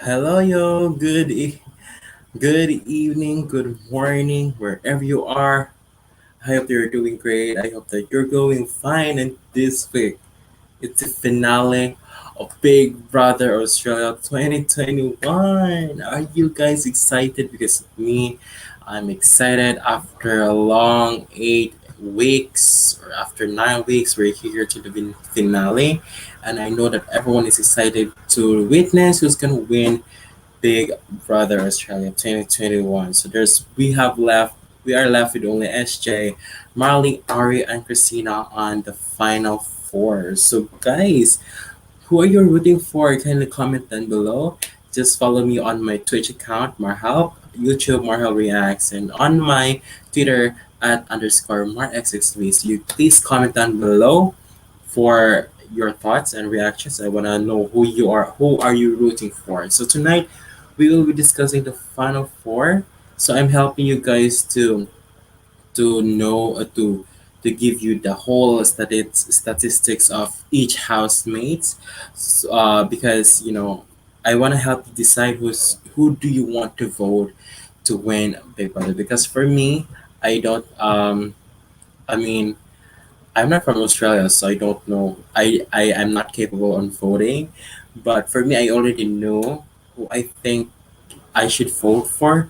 Hello, yo. Good evening, good morning, wherever you are. I hope you're doing great. I hope that you're going fine. And this week, it's the finale of Big Brother Australia 2021. Are you guys excited? Because me, I'm excited. After a long 8 weeks or after 9 weeks, we're here to the finale, and I know that everyone is excited to witness who's gonna win Big Brother Australia 2021. So we are left with only SJ, Marley, Ari, and Christina on the final four. So guys, who are you rooting for? Kindly comment down below. Just follow me on my Twitch account, Marhal, YouTube Marhal Reacts, and on my Twitter at underscore MarXXV. So you please comment down below for your thoughts and reactions. I wanna know who are you rooting for. So tonight we will be discussing the final four. So I'm helping you guys to know to give you the whole statistics of each housemate, because I want to help you decide who do you want to vote to win Big Brother. Because for me, I don't I mean I'm not from Australia, so I don't know. I am not capable on voting, but for me, I already know who I think I should vote for.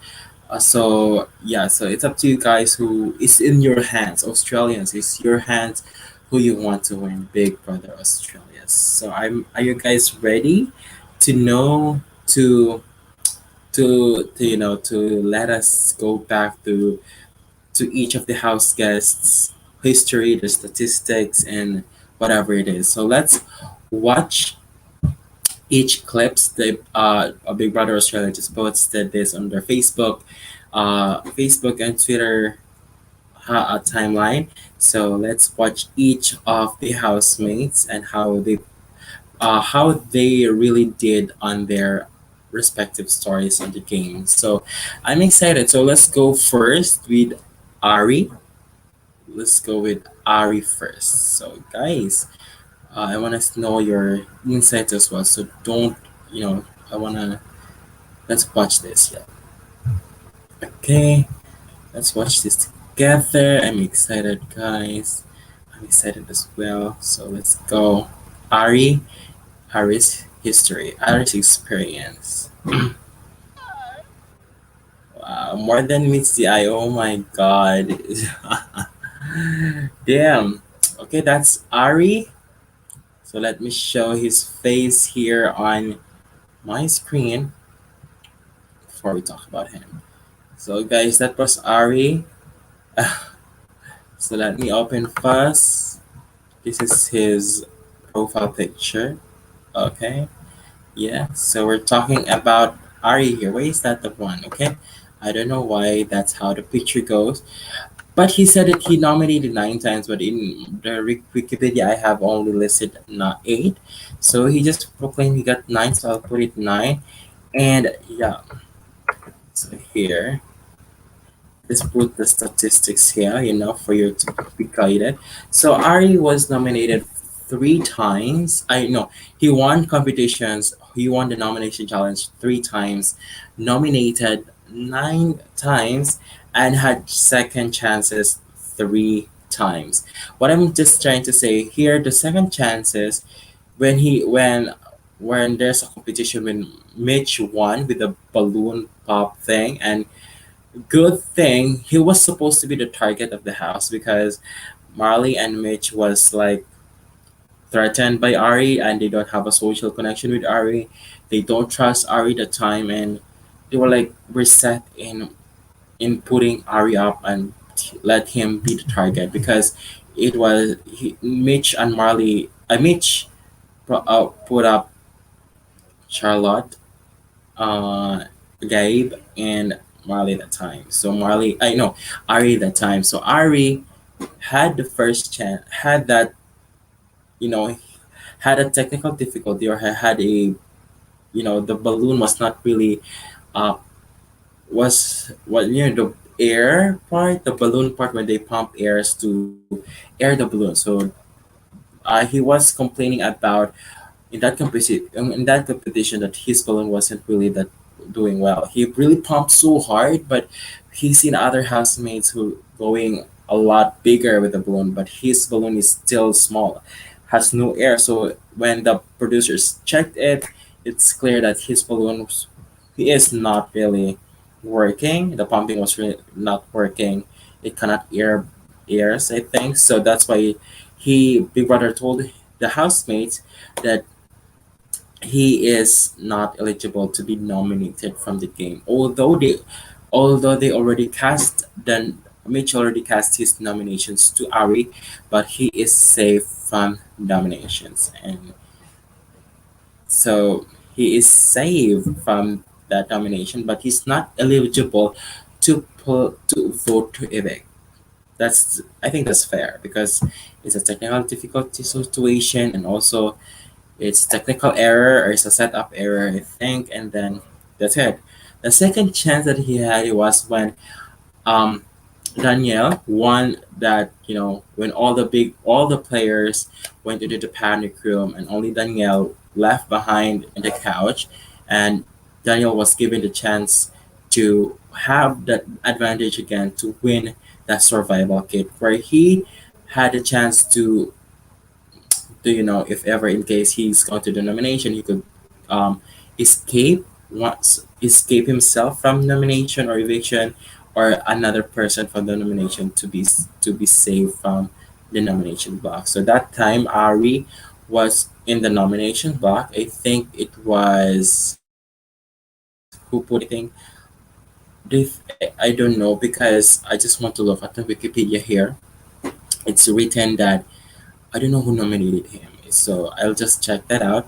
So yeah, so it's up to you guys. Who is in your hands? Australians, it's your hands. Who you want to win Big Brother Australia? So Are you guys ready to know to let us go back to each of the house guests' history, the statistics, and whatever it is. So let's watch each clips. Big Brother Australia just posted this on their Facebook and Twitter timeline. So let's watch each of the housemates and how they really did on their respective stories on the game. So I'm excited. So let's go first with Ari. Let's go with Ari first. So guys, I want to know your insights as well. So don't, I want to, let's watch this. Yeah. Okay. Let's watch this together. I'm excited, guys. I'm excited as well. So let's go. Ari, Ari's history, Ari's experience. Wow, more than meets the eye. Oh my god. Damn. Okay, that's Ari. So let me show his face here on my screen before we talk about him. So guys, that was Ari. So let me open first. This is his profile picture. Okay. Yeah. So we're talking about Ari here. Why is that the one? Okay. I don't know why that's how the picture goes. But he said that he nominated 9 times, but in the Wikipedia I have only listed not 8. So he just proclaimed he got 9, so I'll put it 9. And yeah, so here, let's put the statistics here, for you to be guided. So Ari was nominated 3 times. I know he won competitions. He won the nomination challenge 3 times, nominated 9 times, and had second chances 3 times. What I'm just trying to say here, the second chances, when he when there's a competition, when Mitch won with the balloon pop thing, and good thing he was supposed to be the target of the house, because Marley and Mitch was like threatened by Ari, and they don't have a social connection with Ari. They don't trust Ari the time, and they were like we're set in putting Ari up and let him be the target, because Mitch and Marley. Mitch put up Charlotte, uh, Gabe, and Marley that time. So I know Ari that time. So Ari had the first chance, had that, you know, had a technical difficulty, or had a, the balloon was not really, uh, was what, the air part, the balloon part when they pump airs to air the balloon. So he was complaining about, in that competition that his balloon wasn't really that doing well. He really pumped so hard, but he's seen other housemates who going a lot bigger with the balloon, but his balloon is still small, has no air. So when the producers checked it, it's clear that his balloon he is not really working. The pumping was really not working. It cannot airs, I think. So that's why Big Brother told the housemates that he is not eligible to be nominated from the game. Although they already cast then Mitch already cast his nominations to Ari, but he is safe from nominations, and so he is saved from that nomination, but he's not eligible to vote to evict. That's I think that's fair because it's a technical difficulty situation, and also it's technical error or it's a setup error, I think, and then that's it. The second chance that he had was when um Danielle won that, when all the players went into the panic room and only Danielle left behind in the couch, and Danielle was given the chance to have that advantage again to win that survival kit where he had a chance to if ever in case he's gone to the nomination, he could escape escape himself from nomination or eviction, or another person from the nomination to be saved from the nomination box. So that time Ari was in the nomination box. I think it was who put it. I don't know because I just want to look at the Wikipedia here. It's written that I don't know who nominated him, so I'll just check that out.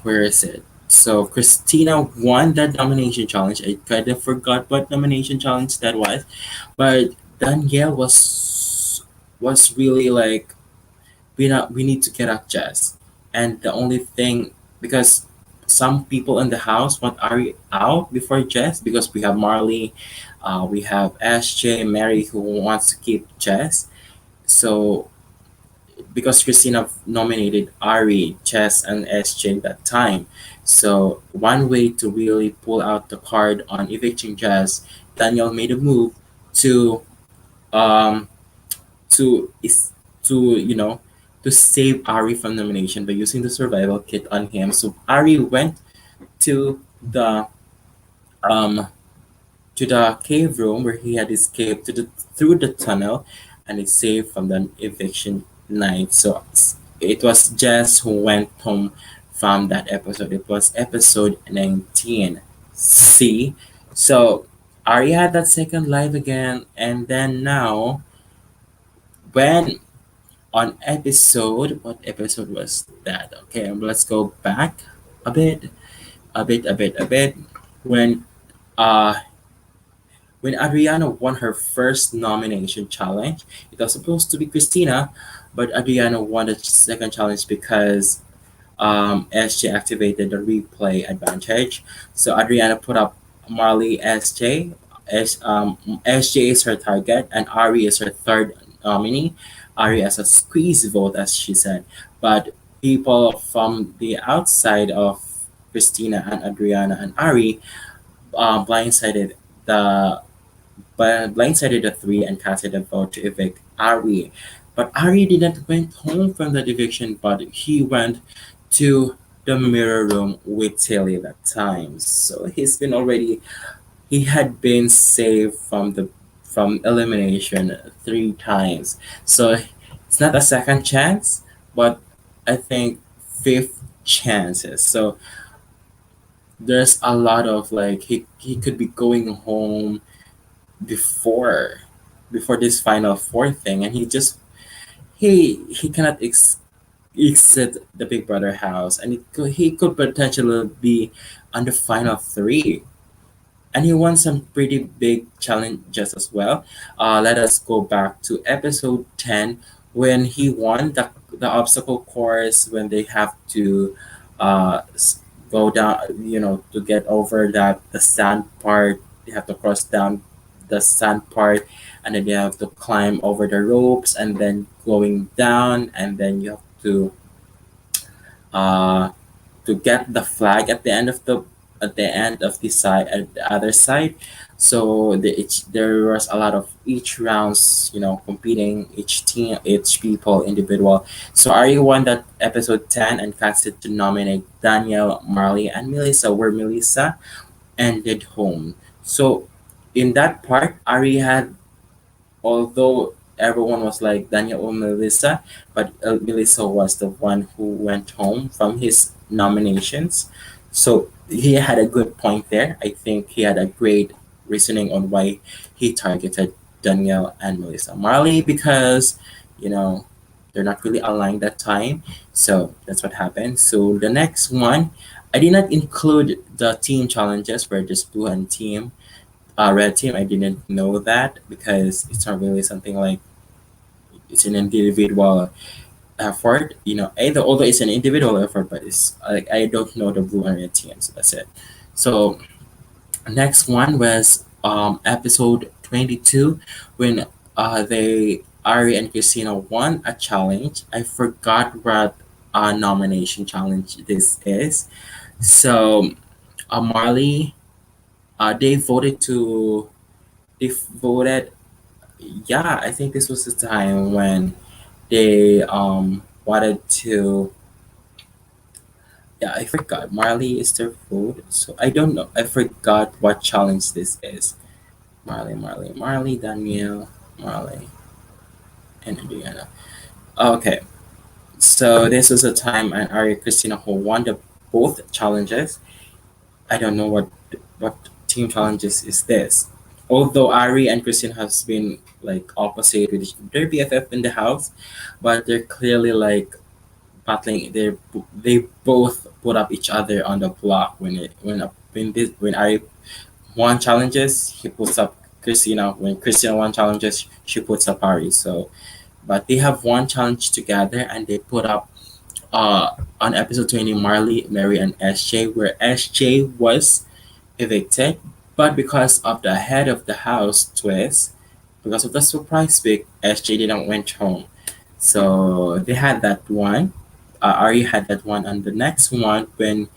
Where is it? So Christina won that nomination challenge. I kind of forgot what nomination challenge that was, but Danielle was really like we need to get out Jess, and the only thing because some people in the house want Ari out before Jess because we have Marley, we have SJ, Mary who wants to keep Jess. So because Christina nominated Ari, Chess, and SJ that time. So one way to really pull out the card on evicting Jess, Daniel made a move to um to is to to save Ari from nomination by using the survival kit on him. So Ari went to the um to the cave room where he had escaped through the tunnel and is saved from the eviction night. So it was Jess who went home from that episode. It was episode 19. See? So Arya had that second life again, and then now when on episode what episode was that? Okay, let's go back a bit, a bit. When uh When Adriana won her first nomination challenge, it was supposed to be Christina, but Adriana won the second challenge because SJ activated the replay advantage. So Adriana put up Marley SJ. SJ is her target, and Ari is her third nominee. Ari as a squeeze vote, as she said. But people from the outside of Christina and Adriana and Ari blindsided the blindsided the three and casted a vote to evict Ari. But Ari didn't went home from that eviction, but he went to the mirror room with Tilly that time. So he had been saved from elimination three times. So it's not a second chance, but I think fifth chances. So there's a lot of like he could be going home before this final four thing, and he cannot exit the Big Brother house, and he could potentially be on the final three, and he won some pretty big challenges as well. Let us go back to episode 10 when he won the obstacle course when they have to go down, to get over the sand part. They have to cross down the sand part, and then you have to climb over the ropes and then going down, and then you have to uh, to get the flag at the end of the side at the other side. So there was a lot of each rounds, competing each team, each people, individual. So Ari won that episode 10 and casted to nominate Daniel, Marley, and Melissa. Where Melissa ended home. So in that part, Ari had, although everyone was like Daniel or Melissa, but Melissa was the one who went home from his nominations. So he had a good point there. I think he had a great reasoning on why he targeted Daniel and Melissa. Marley, because, you know, they're not really aligned that time. So that's what happened. So the next one, I did not include the team challenges for just blue and team red team. I didn't know that because it's not really something like it's an individual effort. Either although it's an individual effort, but it's like I don't know the blue and red team, so that's it. So next one was episode 22 when they Ari and Christina won a challenge. I forgot what nomination challenge this is. So Marley, they voted to they voted yeah, I think this was the time when they wanted to. Yeah, I forgot. Marley is their food, so I don't know. I forgot what challenge this is. Marley, Danielle, Marley, and Adriana. Okay, so this was a time and Ari Christina who won the both challenges. I don't know what team challenges is this. Although Ari and Christian has been like opposite with their BFF in the house, but they're clearly like battling. They both put up each other on the block when Ari won challenges, he puts up Christina. When Christina won challenges, she puts up Ari. So, but they have one challenge together and they put up uh on episode 20 Marley, Mary, and SJ, where SJ was evicted, but because of the head of the house twist, because of the surprise pick, SJ didn't went home. So they had that one. Ari had that one, and the next one when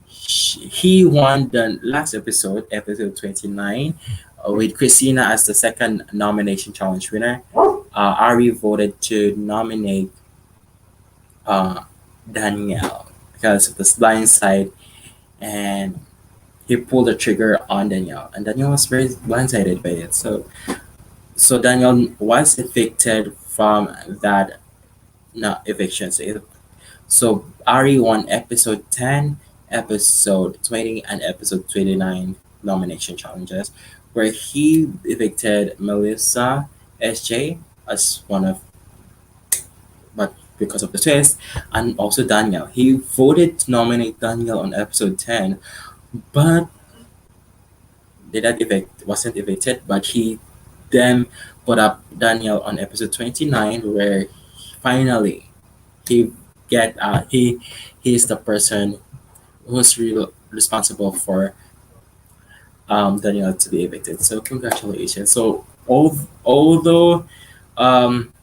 he won the last episode, episode 29, with Christina as the second nomination challenge winner. Ari voted to nominate uh, Danielle because of the blind side, and he pulled the trigger on Danielle, and Danielle was very blindsided by it. So Danielle was evicted from that not eviction. So Ari won episode 10, episode 20, and episode 29 nomination challenges, where he evicted Melissa SJ as one of, but because of the twist, and also Danielle. He voted to nominate Danielle on episode 10, but did not evict wasn't evicted, but he then put up Daniel on episode 29 where finally he he is the person who's responsible for Daniel to be evicted. So congratulations. So although um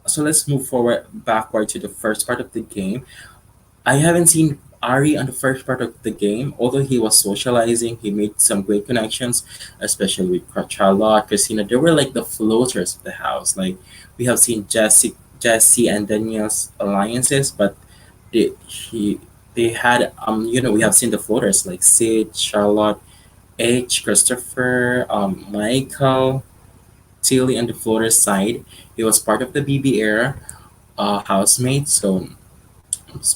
so let's move forward backward to the first part of the game. I haven't seen Ari on the first part of the game. Although he was socializing, he made some great connections, especially with Charlotte, Christina. They were like the floaters of the house. Like we have seen Jesse and Daniel's alliances, but they he they had we have seen the floaters like Sid, Charlotte, H, Christopher, Michael, Tilly on the floater side. He was part of the BB era housemate. So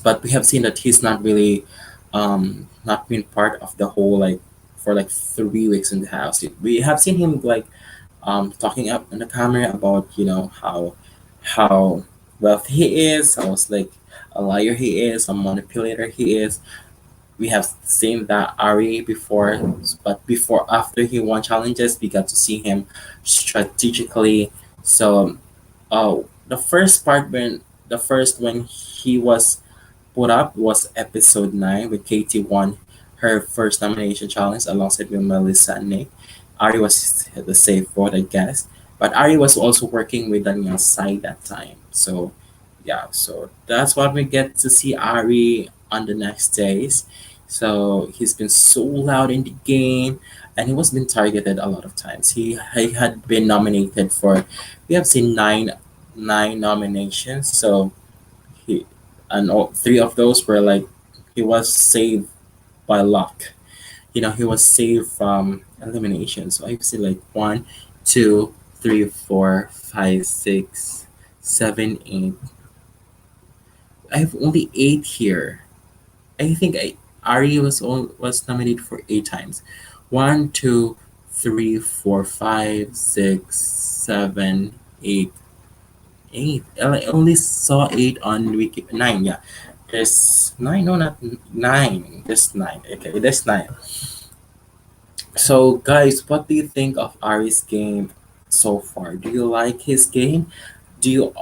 but we have seen that he's not really not been part of the whole like for like 3 weeks in the house. We have seen him like talking up on the camera about how wealthy he is, how like a liar he is, a manipulator he is. We have seen that Ari before, but before after he won challenges, we got to see him strategically. So the first part when he was put up was episode 9 with Katie won her first nomination challenge alongside with Melissa and Nick. Ari was the safe vote, I guess. But Ari was also working with Daniel's side that time. So Yeah, so that's what we get to see Ari on the next days. So he's been so loud in the game, and he was been targeted a lot of times. He had been nominated for, we have seen nine nominations. So he, and all, three of those were like, he was saved by luck. You know, he was saved from elimination. So I've seen like one, two, three, four, five, six, seven, eight. I have only eight here. I think Ari was nominated for eight times. One, two, three, four, five, six, seven, eight, eight. I only saw eight on Wiki. Nine, yeah. There's nine. No, not nine. There's nine. Okay, there's nine. So, guys, what do you think of Ari's game so far? Do you like his game? Do you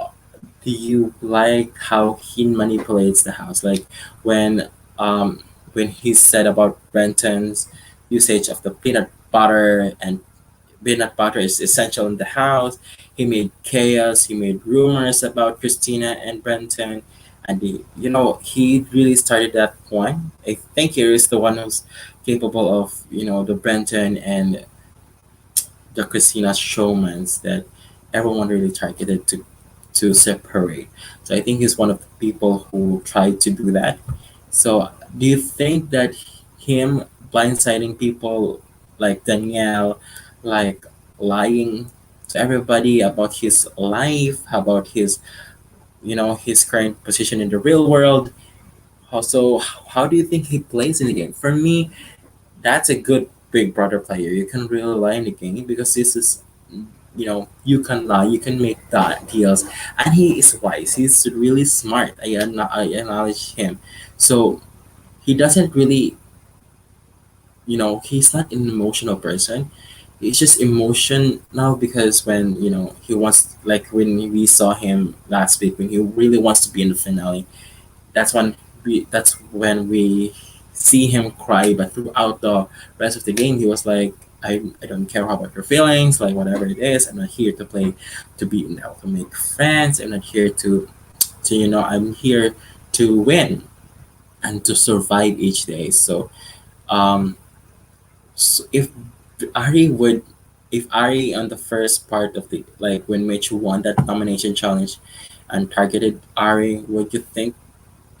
do you like how he manipulates the house? Like when um when he said about Brenton's usage of the peanut butter, and peanut butter is essential in the house. He made chaos. He made rumors about Christina and Brenton, and he really started that one. I think he is the one who's capable of the Brenton and the Christina showmans that everyone really targeted to separate. So I think he's one of the people who tried to do that. So do you think that him blindsiding people like Danielle, like lying to everybody about his life, about his current position in the real world? How do you think he plays in the game? For me, that's a good Big Brother player. You can really lie in the game because this is, you can lie, you can make that deals, and he is wise. He's really smart. I acknowledge him. So he doesn't really, he's not an emotional person. He's just emotional because when he wants, like when we saw him last week when he really wants to be in the finale, that's when we see him cry. But throughout the rest of the game, he was like, I don't care about your feelings, like whatever it is. I'm not here to play, to be to make friends. I'm not here to I'm here to win and to survive each day. Um, so Ari would, if Ari on the first part of the, like when Mitch won that nomination challenge and targeted Ari, would you think,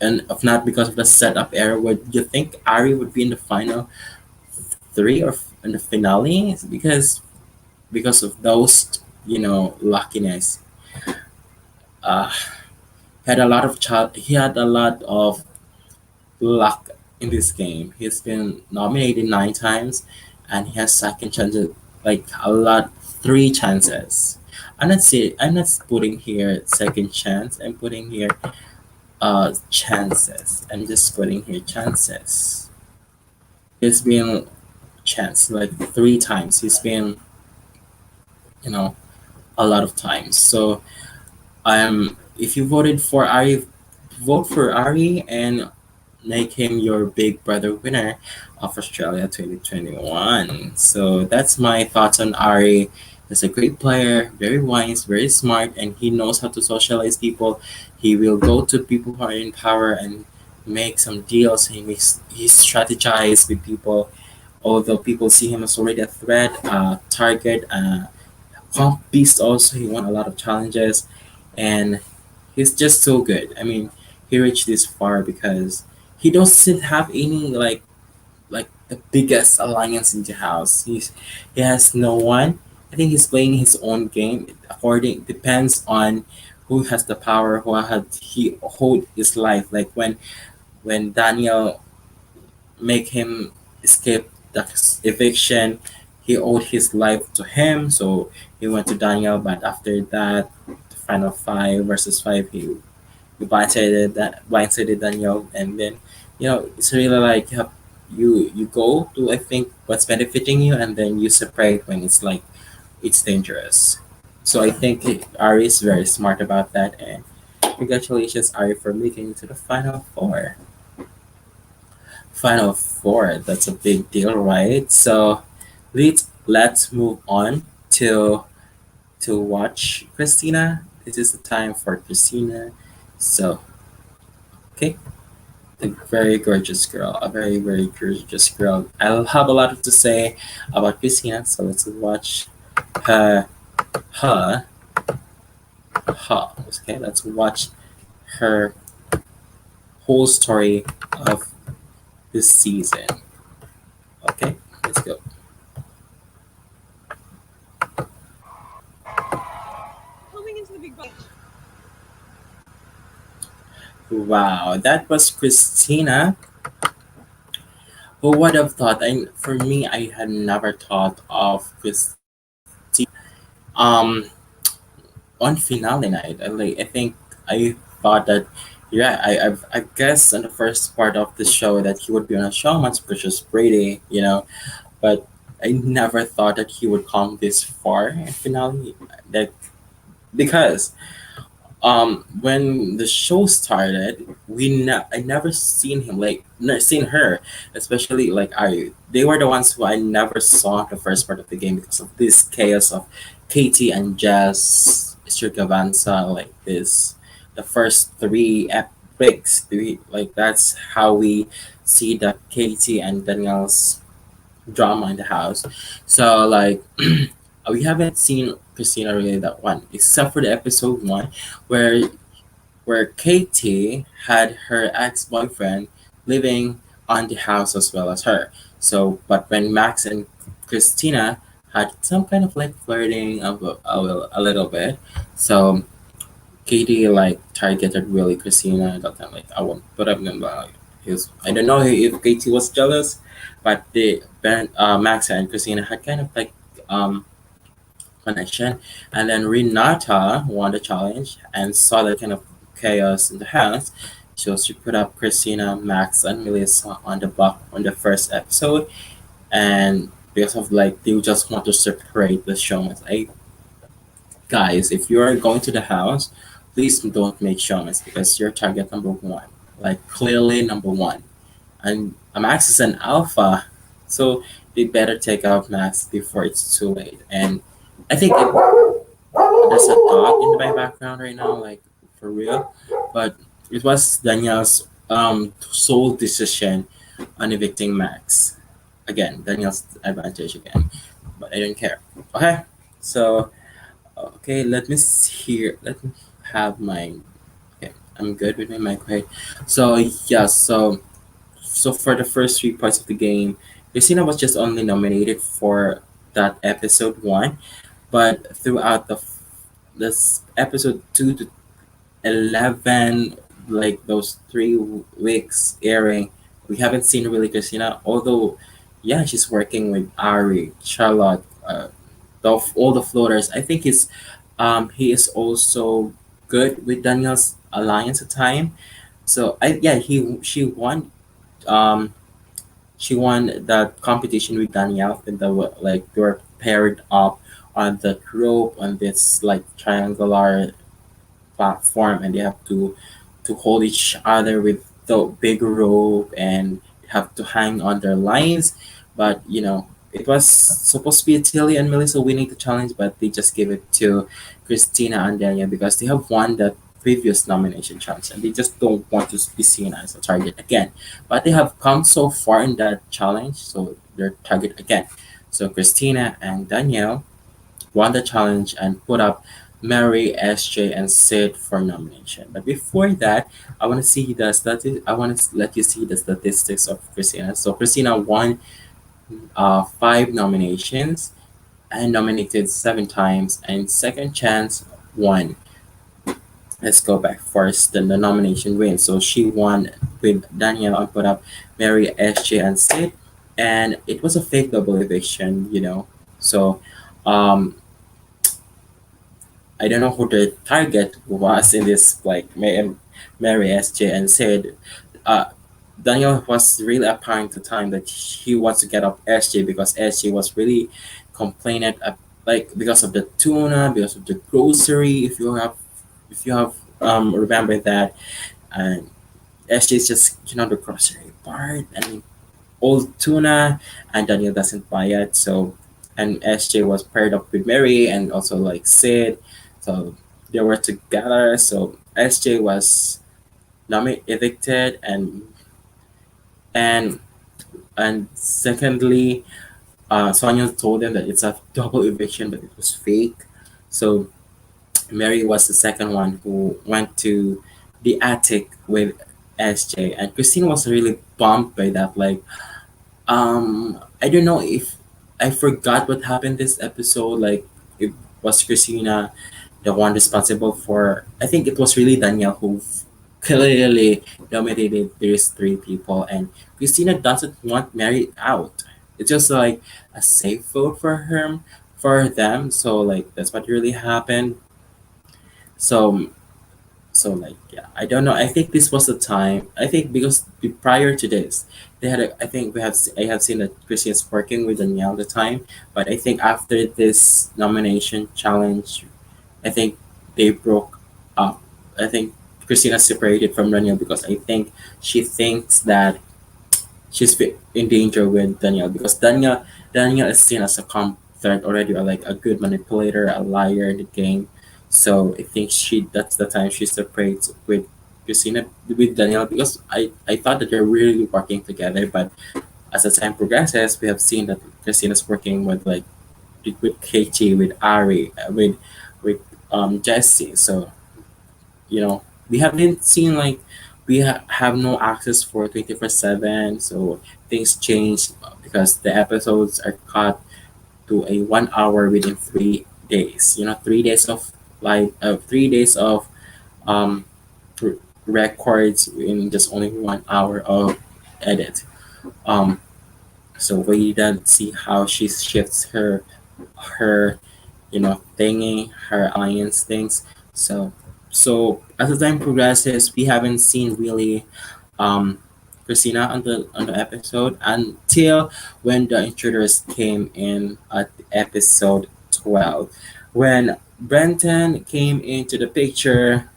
and if not because of the setup error, would you think Ari would be in the final three or in the finale? Because of those, luckiness. Uh, he had a lot of luck in this game. He's been nominated nine times, and he has second chances, like a lot, three chances. I'm not putting here second chance. I'm putting here chances. I'm just putting here chances. He's been chance like three times. He's been, you know, a lot of times. So if you voted for Ari, vote for Ari and make him your Big Brother winner of Australia 2021. So that's my thoughts on Ari. He's a great player, very wise, very smart, and he knows how to socialize people. He will go to people who are in power and make some deals. He strategizes with people. Although people see him as already a threat, target, Pump Beast also, he won a lot of challenges, and he's just so good. I mean, he reached this far because he doesn't have any like the biggest alliance in the house. He has no one. I think he's playing his own game. According depends on who has the power, who had he hold his life. Like when Daniel make him escape the eviction. He owed his life to him, so he went to Daniel. But after that, the final five versus five, he blindsided Daniel, and then it's really like you go to, I think, what's benefiting you, and then you separate when it's like it's dangerous. So I think Ari is very smart about that, and congratulations, Ari, for making it to the final four. Final four. That's a big deal, right? So let's move on to watch Christina. This is the time for Christina So, okay, a very gorgeous girl, a very, very gorgeous girl. I'll have a lot to say about Christina, so let's watch her, her, her. Okay, let's watch her whole story of this season. Okay, let's go. Wow, that was Christina. Who would have thought? For me, I had never thought of Christina. Um, on finale night, I think I thought that, yeah, I guess in the first part of the show that he would be on a showman's because she's pretty, but I never thought that he would come this far in finale. That because when the show started, I never seen him, like seen her, especially like I they were the ones who I never saw the first part of the game because of this chaos of Katie and Jess extravaganza, like this the first three, like that's how we see the Katie and Danielle's drama in the house. So like we haven't seen Christina really that one, except for the episode one where Katie had her ex-boyfriend living on the house as well as her. So but when Max and Christina had some kind of like flirting a little bit, so Katie like targeted really Christina at that time. Like I won't put up them, like I don't know if Katie was jealous, but Max and Christina had kind of like um connection. And then Renata won the challenge and saw the kind of chaos in the house. So she put up Christina, Max, and Melissa on the block on the first episode. And because of like they just want to separate the show. Like, guys, if you are going to the house, please don't make showmans because you're target number one. Like clearly number one. And Max is an alpha, so they better take out Max before it's too late. And I think there's a dog in my background right now, like for real. But it was Daniel's sole decision on evicting Max. Again, Daniel's advantage again, but I don't care. Okay, so okay, let me see. Let me have my. Okay, I'm good with my mic, right? So yeah, so for the first three parts of the game, Christina was just only nominated for that episode one, but throughout this episode 2 to 11, like those 3 weeks airing, we haven't seen really Christina. Although, yeah, she's working with Ari, Charlotte, all the floaters. I think he is also good with Daniel's alliance at time. So I yeah um she won that competition with Danielle and like they were paired up on the rope on this like triangular platform and they have to hold each other with the big rope and have to hang on their lines. But it was supposed to be Tilly and Melissa winning the challenge, but they just gave it to Christina and Danielle because they have won the previous nomination challenge and they just don't want to be seen as a target again. But they have come so far in that challenge, so they're target again. So Christina and Danielle won the challenge and put up Mary, SJ, and Sid for nomination. But before that, I want to see the I want to let you see the statistics of Christina. So Christina won 5 nominations and nominated 7 times, and Second Chance won. Let's go back first. Then the nomination win. So she won with Danielle and put up Mary, SJ, and Sid, and it was a fake double eviction. So um I don't know who the target was in this, like Mary SJ, and said, uh, Daniel was really apparent at the time that he wants to get up SJ because SJ was really complaining, like because of the tuna, because of the grocery. If you have remember that, and SJ is just the grocery part and old tuna, and Daniel doesn't buy it. So and SJ was paired up with Mary and also like Sid. So they were together. So SJ was evicted, and and secondly, Sonia told them that it's a double eviction, but it was fake. So Mary was the second one who went to the attic with SJ, and Christine was really bummed by that. Like, I don't know if I forgot what happened this episode. Like, it was Christina the one responsible for. I think it was really Danielle who clearly dominated these three people, and Christina doesn't want Mary out. It's just like a safe vote for her, for them. So like that's what really happened. So like yeah, I don't know. I think this was the time. I think because prior to this, they had. I think I have seen that Christian is working with Danielle at the time. But I think after this nomination challenge, I think they broke up. I think Christina separated from Danielle because I think she thinks that in danger with Danielle because Danielle is seen as a threat already, or like a good manipulator, a liar in the game. So I think that's the time she separates with Christina with Danielle because I thought that they're really working together, but as the time progresses, we have seen that Christina's working with Katie, with Ari, with Jesse. So we haven't seen like have no access for 24/7, so things change because the episodes are cut to a 1 hour within 3 days. 3 days of 3 days of um r- records in just only 1 hour of edit. um so we then see how she shifts her thingy, her alliance things. So, as the time progresses, we haven't seen really um, Christina on the episode until when the intruders came in at episode 12. When Brenton came into the picture,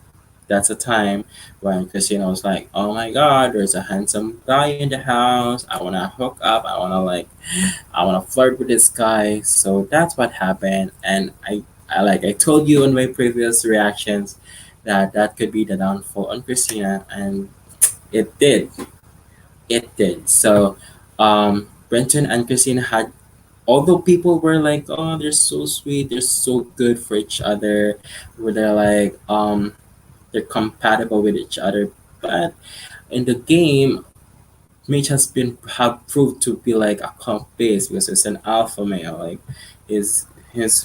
that's a time when Christina was like, "Oh my God, there's a handsome guy in the house. I wanna hook up. I wanna flirt with this guy." So that's what happened, and I told you in my previous reactions that that could be the downfall on Christina, and it did. It did. So, Brenton and Christina had, although people were like, "Oh, they're so sweet. They're so good for each other," where they're like, they're compatible with each other, but in the game Mitch has been have proved to be like a comp base because it's an alpha male. Like, he's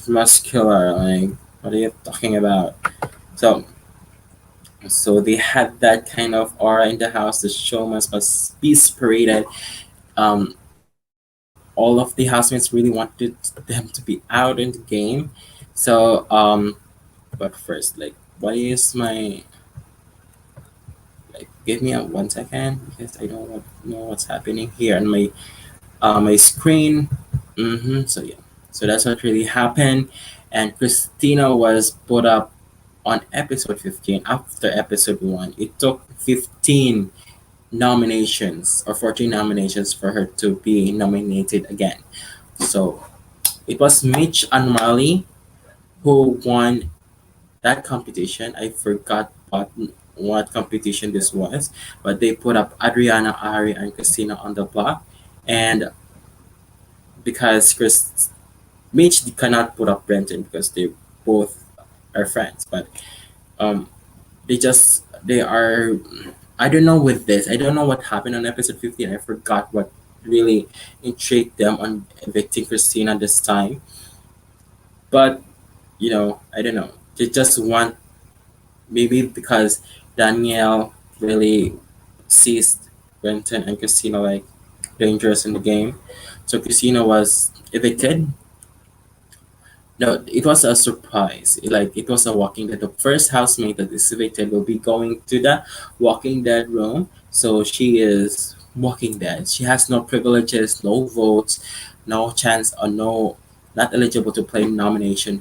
muscular. Like, what are you talking about? So, they had that kind of aura in the house. The show must be separated. All of the housemates really wanted them to be out in the game. So, but first, like, what is my like? Give me a 1 second because I don't know what's happening here on my screen. So yeah, so that's what really happened, and Christina was put up on episode 15 after episode 1. It took 15 nominations or 14 nominations for her to be nominated again. So it was Mitch and Marley who won that competition. I forgot what competition this was, but they put up Adriana, Ari, and Christina on the block, and because Mitch cannot put up Brenton because they both are friends, but um, they are. I don't know with this. I don't know what happened on episode 15. I forgot what really intrigued them on evicting Christina this time. But I don't know. They just want, maybe because Danielle really sees Brenton and Christina like dangerous in the game. So Christina was evicted. No, it was a surprise. It was a Walking Dead. The first housemate that is evicted will be going to the Walking Dead room. So she is Walking Dead. She has no privileges, no votes, no chance, or no, not eligible to play nomination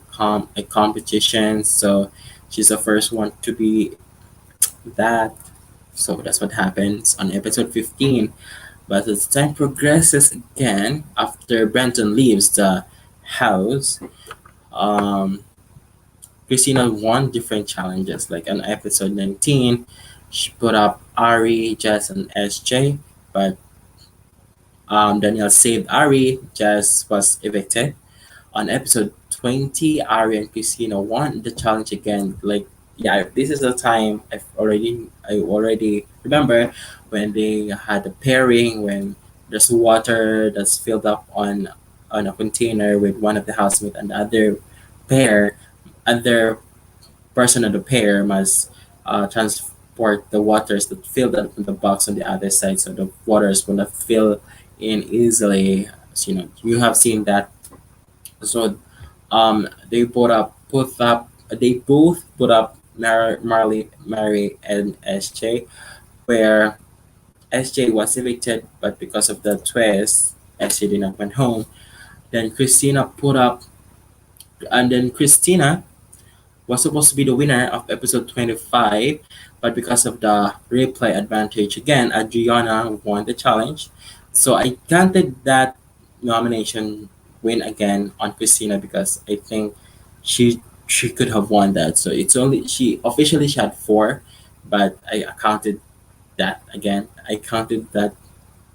competitions. So she's the first one to be that. So that's what happens on episode 15. But as time progresses again, after Brenton leaves the house, um, Christina won different challenges. Like on episode 19, she put up Ari, Jess, and SJ, but Danielle saved Ari. Jess was evicted. On episode 20, Ari and Christina won the challenge again. Like, yeah, this is the time I already remember when they had a pairing when there's water that's filled up on a container with one of the housemates and the pair other person of the pair must transport the waters that filled up in the box on the other side so the waters will not fill in easily. So, you have seen that. So they both put up Marley, Mary, and SJ, where SJ was evicted, but because of the twist, SJ did not went home. Then Christina put up, and then Christina was supposed to be the winner of episode 25, but because of the replay advantage again, Adriana won the challenge. So I counted that nomination win again on Christina because I think she could have won that. So it's only she had four, but I counted that again. I counted that,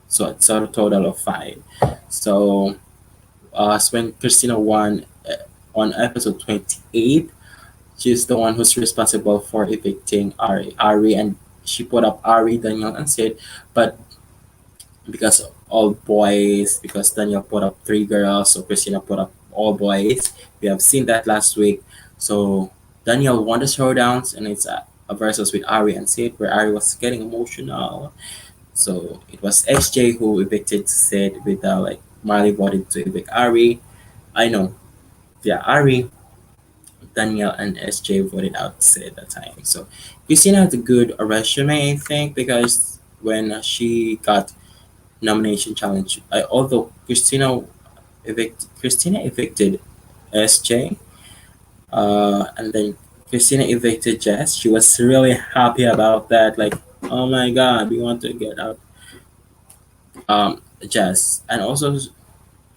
so it's a total of five. So when Christina won on episode 28, she's the one who's responsible for evicting Ari. And she put up Ari, Daniel, and Sid, but because all boys, because Daniel put up three girls, so Christina put up all boys. We have seen that last week. So Daniel won the showdowns, and it's a versus with Ari and Sid, where Ari was getting emotional. So it was SJ who evicted Sid with like Marley voted to evict Ari. I know, yeah, Ari, Danielle, and SJ voted out Sid at the time. So Christina had a good resume, I think, because when she got nomination challenge, although Christina evicted SJ, and then Christina evicted Jess. She was really happy about that. Like, oh my God, we want to get out Jess, and also,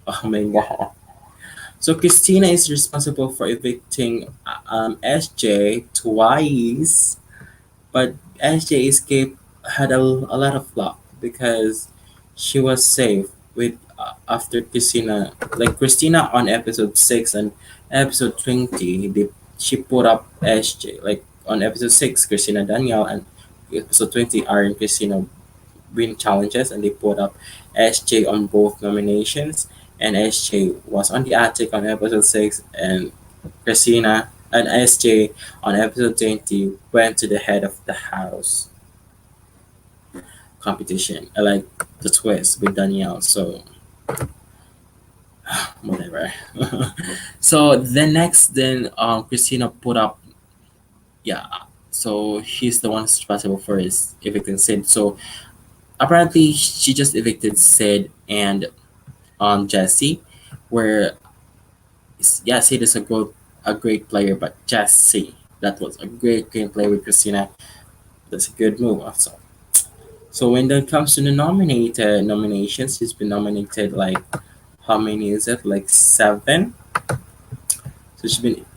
oh my God. So Christina is responsible for evicting SJ twice, but SJ escape had a lot of luck because she was safe with after Christina, like Christina on episode 6 and episode 20, she put up SJ. Like on episode 6, Christina, Danielle, and episode 20 are in Christina win challenges, and they put up SJ on both nominations. And SJ was on the attic on episode 6, and Christina and SJ on episode 20 went to the head of the house competition. I like the twist with Danielle, so whatever. So the next, then Christina put up, yeah. So he's the one responsible for his evicting Sid. So apparently she just evicted Sid and Jesse, where yeah, Sid is a great player, but Jesse, that was a great game play with Christina. That's a good move also. So when it comes to the nominations, she's been nominated like how many is it? Like seven. So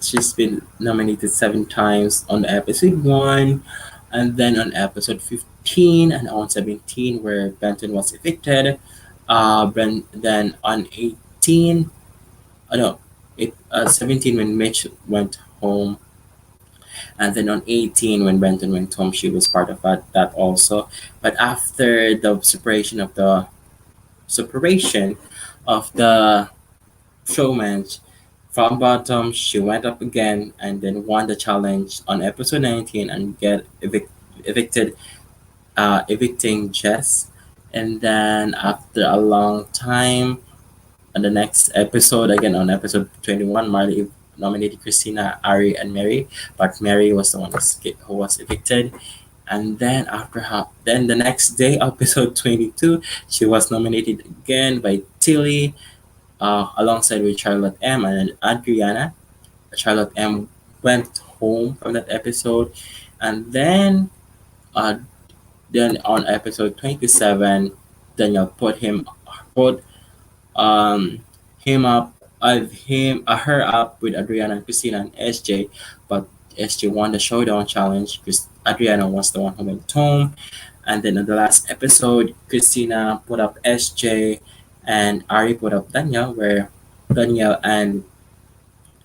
she's been nominated 7 times on episode 1, and then on episode 15 and on 17 where Benton was evicted. Then on 18, no, 17 when Mitch went home, and then on 18 when Benton went home, she was part of that also. But after the separation of the showman from bottom, she went up again and then won the challenge on episode 19 and get evicted, evicting Jess. And then after a long time, on the next episode, again on episode 21, Marley nominated Christina, Ari, and Mary, but Mary was the one who was evicted. And then then the next day, episode 22, she was nominated again by Tilly, alongside with Charlotte M and Adriana. Charlotte M went home from that episode, and uh, then on episode 27, Daniel put him up. her up with Adriana and Christina and SJ, but SJ won the showdown challenge because Adriana was the one who went home. And then in the last episode, Christina put up SJ and Ari put up Danielle, where Danielle and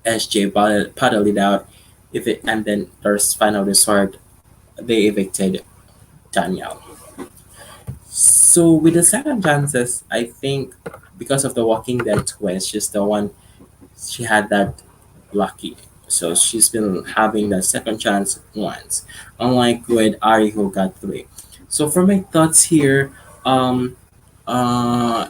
SJ paddled it out. And then there's final resort, they evicted Danielle. So with the second chances, I think because of the Walking Dead twist, she's the one she had that lucky. So she's been having that second chance once, unlike with Ari who got three. So for my thoughts here, um, uh,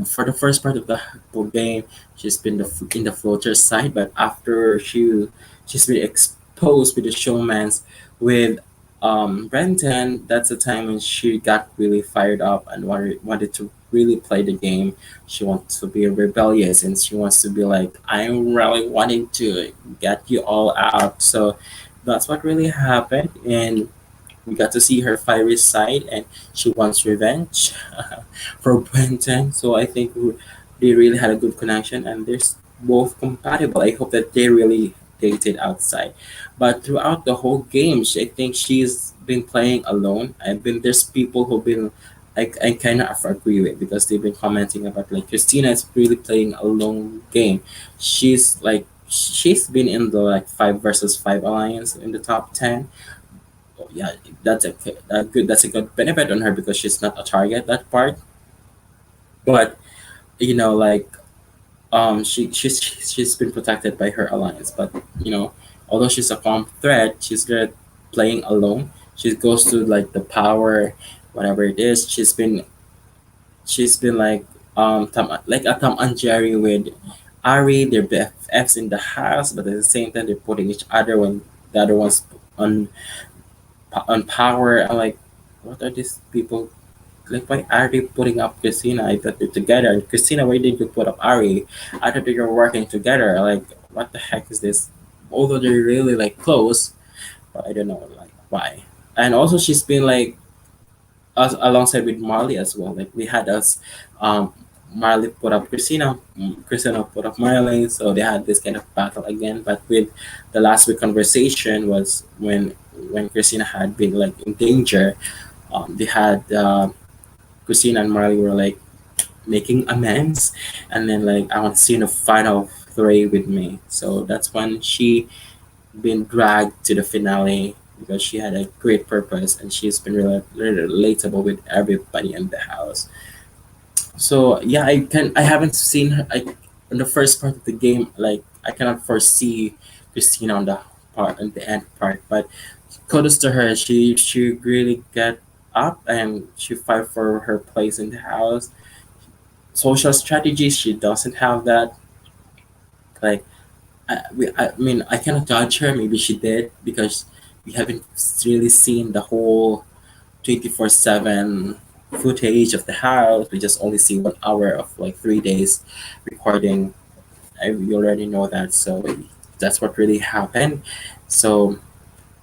for the first part of the whole game, she's been in the floater side, but after she's been exposed with the showmans with Brenton, that's the time when she got really fired up and wanted to really play the game. She wants to be rebellious and she wants to be like, I'm really wanting to get you all out. So that's what really happened, and we got to see her fiery side, and she wants revenge for Brenton. So I think they really had a good connection, and they're both compatible. I hope that they really dated outside. But throughout the whole game, I think she's been playing alone. I've been There's people who've been I kind of agree with, because they've been commenting about like Christina is really playing a lone game. She's been in the like 5 versus 5 alliance in the top 10. Oh, yeah, that's a good benefit on her because she's not a target that part. But like she's been protected by her alliance. But although she's a calm threat, she's good at playing alone. She goes to like the power, whatever it is. She's been like like a Tom and Jerry with Ari. They're BFFs in the house, but at the same time they're putting each other when the other one's on power. I'm like, what are these people? Like, why are they putting up Christina? I thought they're together. And Christina, why did you put up Ari? I thought they were working together. Like, what the heck is this? Although they're really like close, but I don't know like why. And also, she's been like us alongside with Marley as well. Like we had us, Marley put up Christina, Christina put up Marley. So they had this kind of battle again. But with the last week conversation was when Christina had been like in danger. They had Christina and Marley were like making amends, and then like I want to see the final three with me. So that's when she been dragged to the finale because she had a great purpose and she's been really relatable with everybody in the house. So yeah, I haven't seen her in the first part of the game. Like I cannot foresee Christina on the end part, but kudos to her. She really got up and she fight for her place in the house. Social strategies, she doesn't have that. Like I mean, I cannot judge her. Maybe she did because we haven't really seen the whole 24/7 footage of the house. We just only see 1 hour of like 3 days recording. We already know that, so that's what really happened. So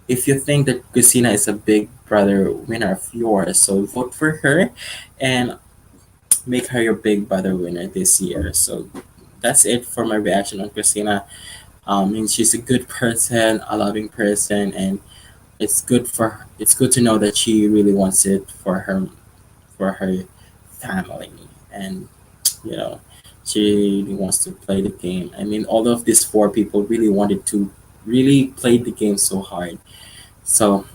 if you think that Christina is a Big Brother winner of yours, so vote for her and make her your Big Brother winner this year. So that's it for my reaction on Christina. And she's a good person, a loving person, and it's good to know that she really wants it for her family, and you know she really wants to play the game. I mean, all of these four people really wanted to really play the game so hard. So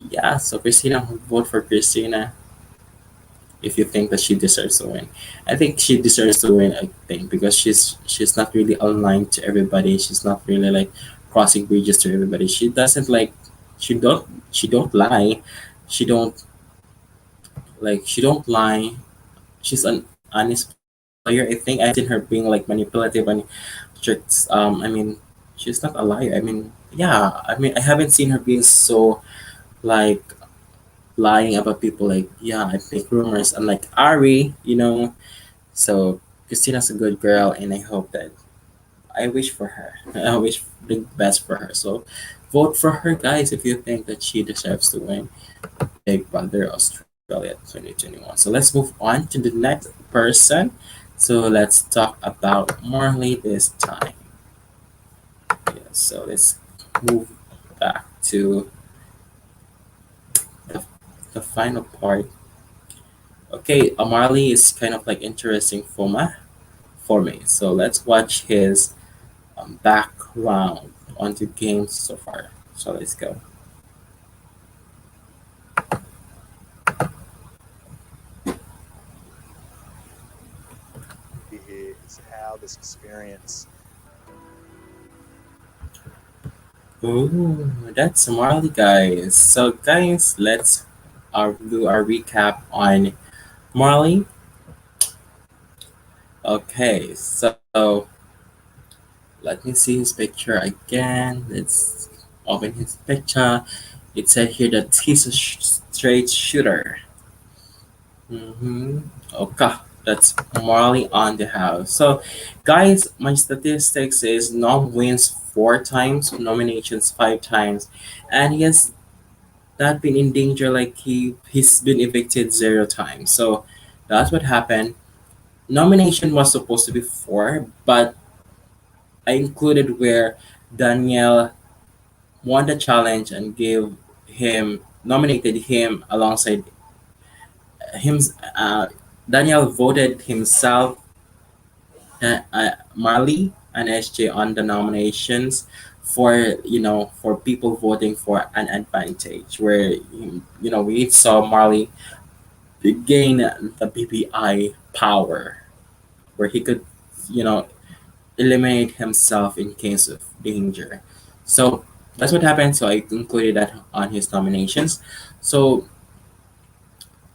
yeah, so Christina, vote for Christina if you think that she deserves to win. I think she deserves to win. I think because she's not really aligned to everybody. She's not really like crossing bridges to everybody. She doesn't like she don't lie. She don't lie. She's an honest player. I think I haven't seen her being like manipulative and tricks. I mean, she's not a liar. I mean, yeah. I mean, I haven't seen her being so like lying about people. Like, yeah, I make rumors. Unlike Ari. So Christina's a good girl, and I hope that I wish for her. I wish the best for her. So vote for her, guys, if you think that she deserves to win Big Brother Australia 2021. So let's move on to the next person. So let's talk about Marley this time. Yeah, so let's move back to the, the final part. Okay, Marley is kind of like interesting for me. So let's watch his background on the games so far. So let's go. Ooh, that's Marley, guys. So, guys, let's do our recap on Marley. Okay, so let me see his picture again. Let's open his picture. It said here that he's a straight shooter. Mm-hmm. Okay, that's Marley on the house. So, guys, my statistics is Nom wins 4 times, nominations 5 times, and he has not been in danger like he's been evicted 0 times. So that's what happened. Nomination was supposed to be 4, but I included where Danielle won the challenge and gave him nominated him alongside him. Uh, Danielle voted himself, Marley and SJ on the nominations for for people voting for an advantage where we saw Marley gain the BBI power where he could, you know, eliminate himself in case of danger. So that's what happened. So I included that on his nominations. So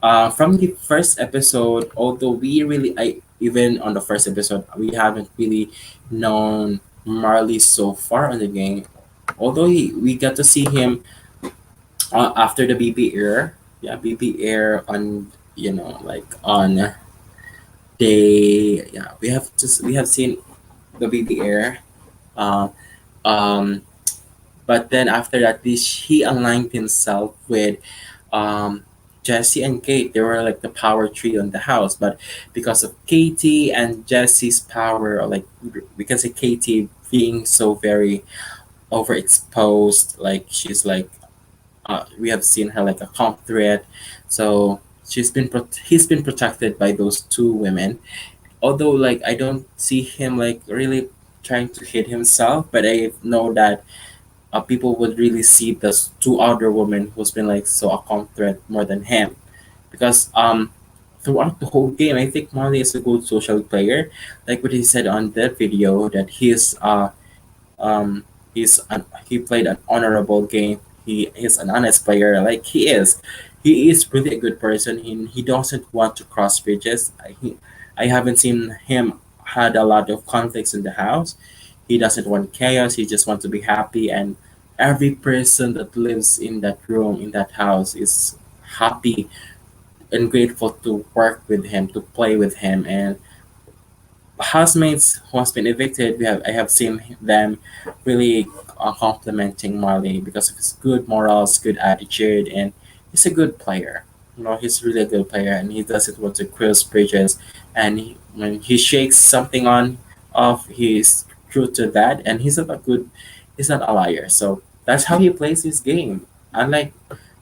from the first episode, although even on the first episode, we haven't really known Marley so far on the game. Although we got to see him after the BB air, yeah, BB air on like on we have seen the BB air, uh, um, but then after that, he aligned himself with um, Jesse and Kate. They were like the power trio in the house, but because of Katie and Jesse's power, or like because of Katie being so very overexposed, like she's like we have seen her like a comp threat, so he's been protected by those 2 women, although like I don't see him like really trying to hit himself, but I know that people would really see the 2 other women who's been like so a comp threat more than him, because throughout the whole game I think Marley is a good social player, like what he said on that video that um he played an honorable game. He's an honest player, like he is really a good person. He doesn't want to cross bridges. I haven't seen him had a lot of conflicts in the house. He doesn't want chaos. He just wants to be happy, and every person that lives in that room in that house is happy and grateful to work with him, to play with him. And housemates who has been evicted, I have seen them really complimenting Marley because of his good morals, good attitude, and he's a good player. He's really a good player, and he doesn't want to cross bridges. And when he shakes something on off, he's true to that, and he's not a liar. So that's how he plays his game. Unlike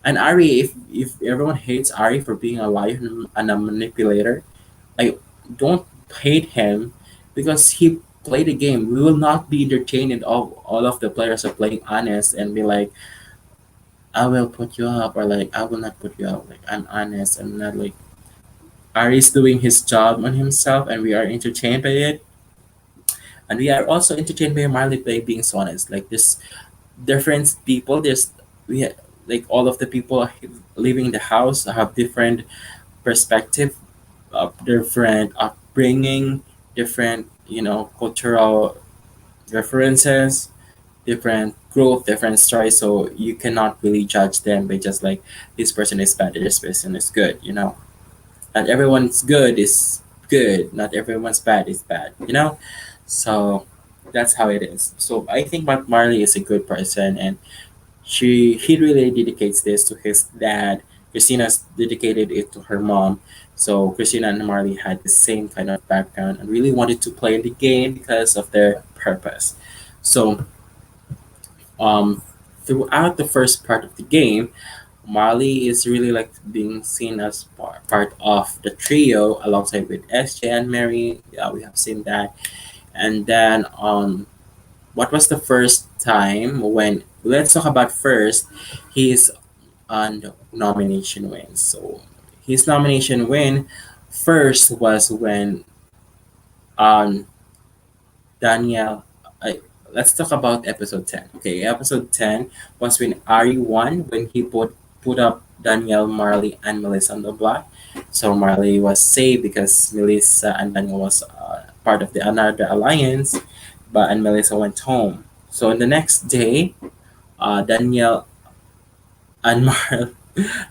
and Ari, if everyone hates Ari for being a liar and a manipulator, I don't hate him because he played the game. We will not be entertained if all of the players are playing honest and be like, I will put you up, or like, I will not put you up. Like, I'm honest. I'm not like, Ari's doing his job on himself and we are entertained by it. And we are also entertained by Marley play being so honest. Like, there's different people. We ha- like, all of the people living in the house have different perspective, different upbringing, different cultural references, different growth, different stories. So you cannot really judge them by just like this person is bad, this person is good. Not everyone's good is good. Not everyone's bad is bad. So that's how it is. So I think Marley is a good person, and he really dedicates this to his dad. Christina's dedicated it to her mom. So Christina and Marley had the same kind of background and really wanted to play in the game because of their purpose. So um, throughout the first part of the game, Marley is really like being seen as part of the trio alongside with SJ and Mary. Yeah, we have seen that. And then what was the first time when let's talk about first his nomination win. So his nomination win first was when um Daniel. I, let's talk about episode 10. Okay, episode 10 was when Ari won when he put up Daniel, Marley, and Melissa on the block. So Marley was saved because Melissa and Daniel was part of the another alliance, but and Melissa went home. So the next day, Daniel and Marley.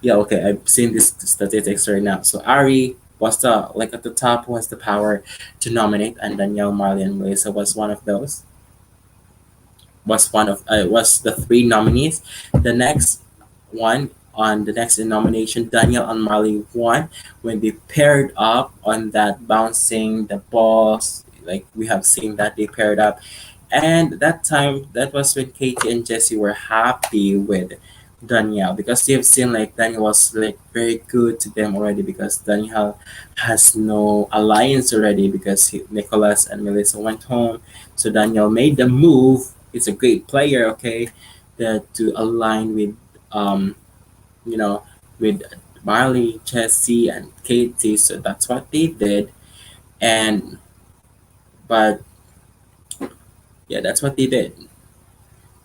Yeah, okay, I've seen this statistics right now. So Ari was the like at the top was the power to nominate, and Danielle, Marley, and Melissa was one of those. Was the three nominees. The next one on the next nomination, Daniel and Marley won when they paired up on that bouncing the balls. Like we have seen that they paired up, and that time that was when Katie and Jesse were happy with Danielle because they've seen like Danielle was like very good to them already because Danielle has no alliance already because Nicholas and Melissa went home. So Danielle made the move. He's a great player, okay, that to align with um you know with Marley, Jesse, and Katie. So that's what they did, and but yeah, that's what they did.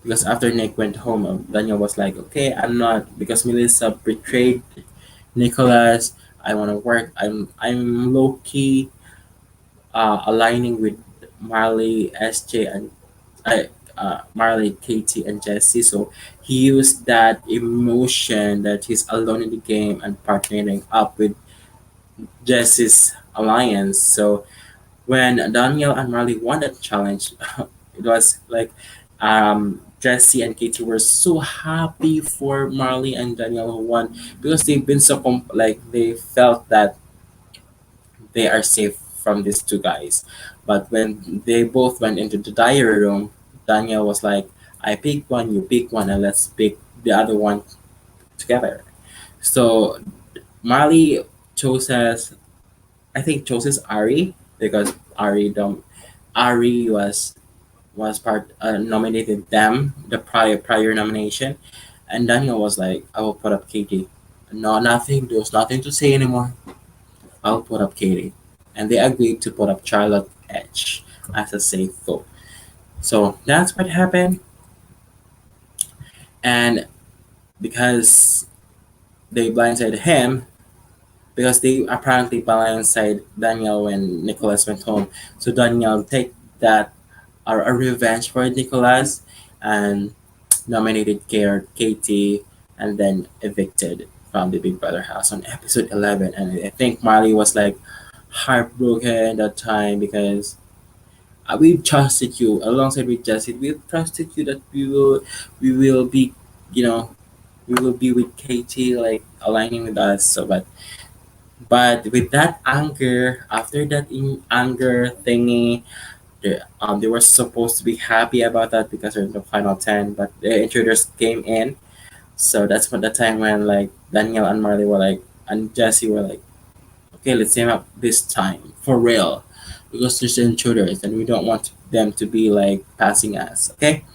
Because after Nick went home, Daniel was like, "Okay, I'm not because Melissa betrayed Nicholas. I want to work. I'm low key aligning with Marley, SJ, and Marley, Katie, and Jesse. So he used that emotion that he's alone in the game and partnering up with Jesse's alliance. So when Daniel and Marley won that challenge, it was like Jesse and Katie were so happy for Marley and Daniel who won because they've been so like they felt that they are safe from these two guys. But when they both went into the diary room, Daniel was like, "I pick one, you pick one, and let's pick the other one together." So Marley chose I think chose Ari because Ari was part nominated them the prior nomination, and Daniel was like, "I will put up Katie." No, nothing. There was nothing to say anymore. I'll put up Katie, and they agreed to put up Charlotte Edge as a safe vote. So that's what happened, and because they blindsided him, because they apparently blindsided Daniel when Nicholas went home. So Daniel take that a revenge for Nicholas and nominated Katie and then evicted from the Big Brother house on episode 11. And I think Marley was like heartbroken that time because we trusted you alongside with Jesse. We trusted you that we will be, you know, we will be with Katie, like aligning with us. So, but with that anger, after that anger thingy, they were supposed to be happy about that because they're in the final 10, but the intruders came in. So that's what the time when like Daniel and Marley were like, and Jesse were like, okay, let's team up this time for real because there's intruders and we don't want them to be like passing us. Okay,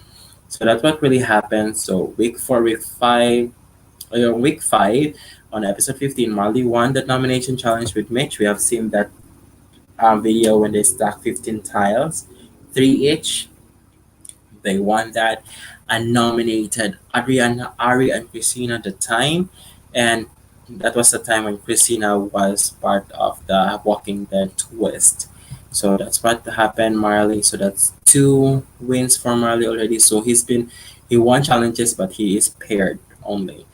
so that's what really happened. So week five on episode 15, Marley won the nomination challenge with Mitch. We have seen that video when they stack 15 tiles, three each. They won that and nominated Adriana, Ari, and Christina at the time. And that was the time when Christina was part of the Walking Dead twist. So that's what happened, Marley. So that's two wins for Marley already. So he won challenges, but he is paired only.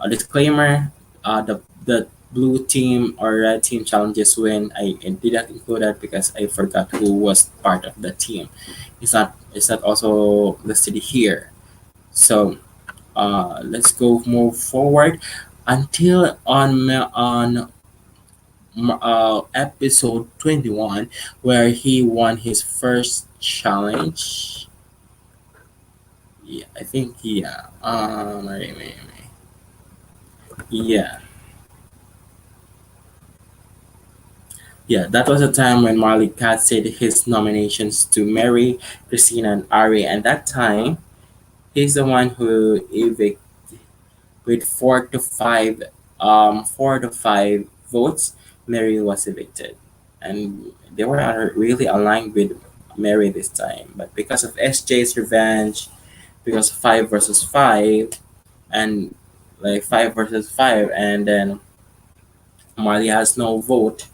Disclaimer: the blue team or red team challenges win. I did not include that because I forgot who was part of the team. It's not also listed here. So let's go move forward until on episode 21, where he won his first challenge. Yeah, I think, yeah. Yeah, yeah. That was a time when Marley casted his nominations to Mary, Christina, and Ari, and that time he's the one who evicted with 4 to 5 votes. Mary was evicted, and they were really aligned with Mary this time. But because of SJ's revenge, because 5 versus 5, and like 5 versus 5, and then Marley has no vote.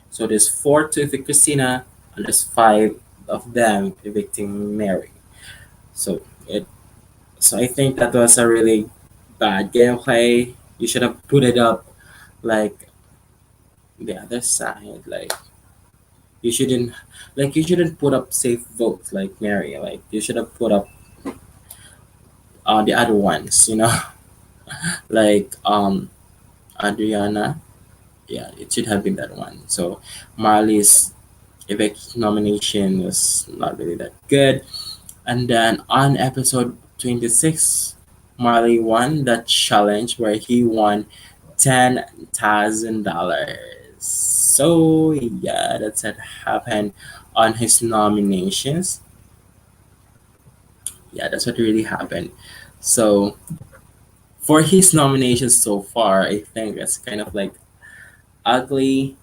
So there's 4 to evict Christina, and there's 5 of them evicting Mary. So it so I think that was a really bad gameplay. You should have put it up like the other side. You shouldn't you shouldn't put up safe votes like Mary. Like you should have put up the other ones, like Adriana. Yeah, it should have been that one. So Marley's evict nomination was not really that good. And then on episode 26, Marley won the challenge where he won $10,000. So yeah, that's what happened on his nominations. Yeah, that's what really happened. So for his nominations so far, I think that's kind of like ugly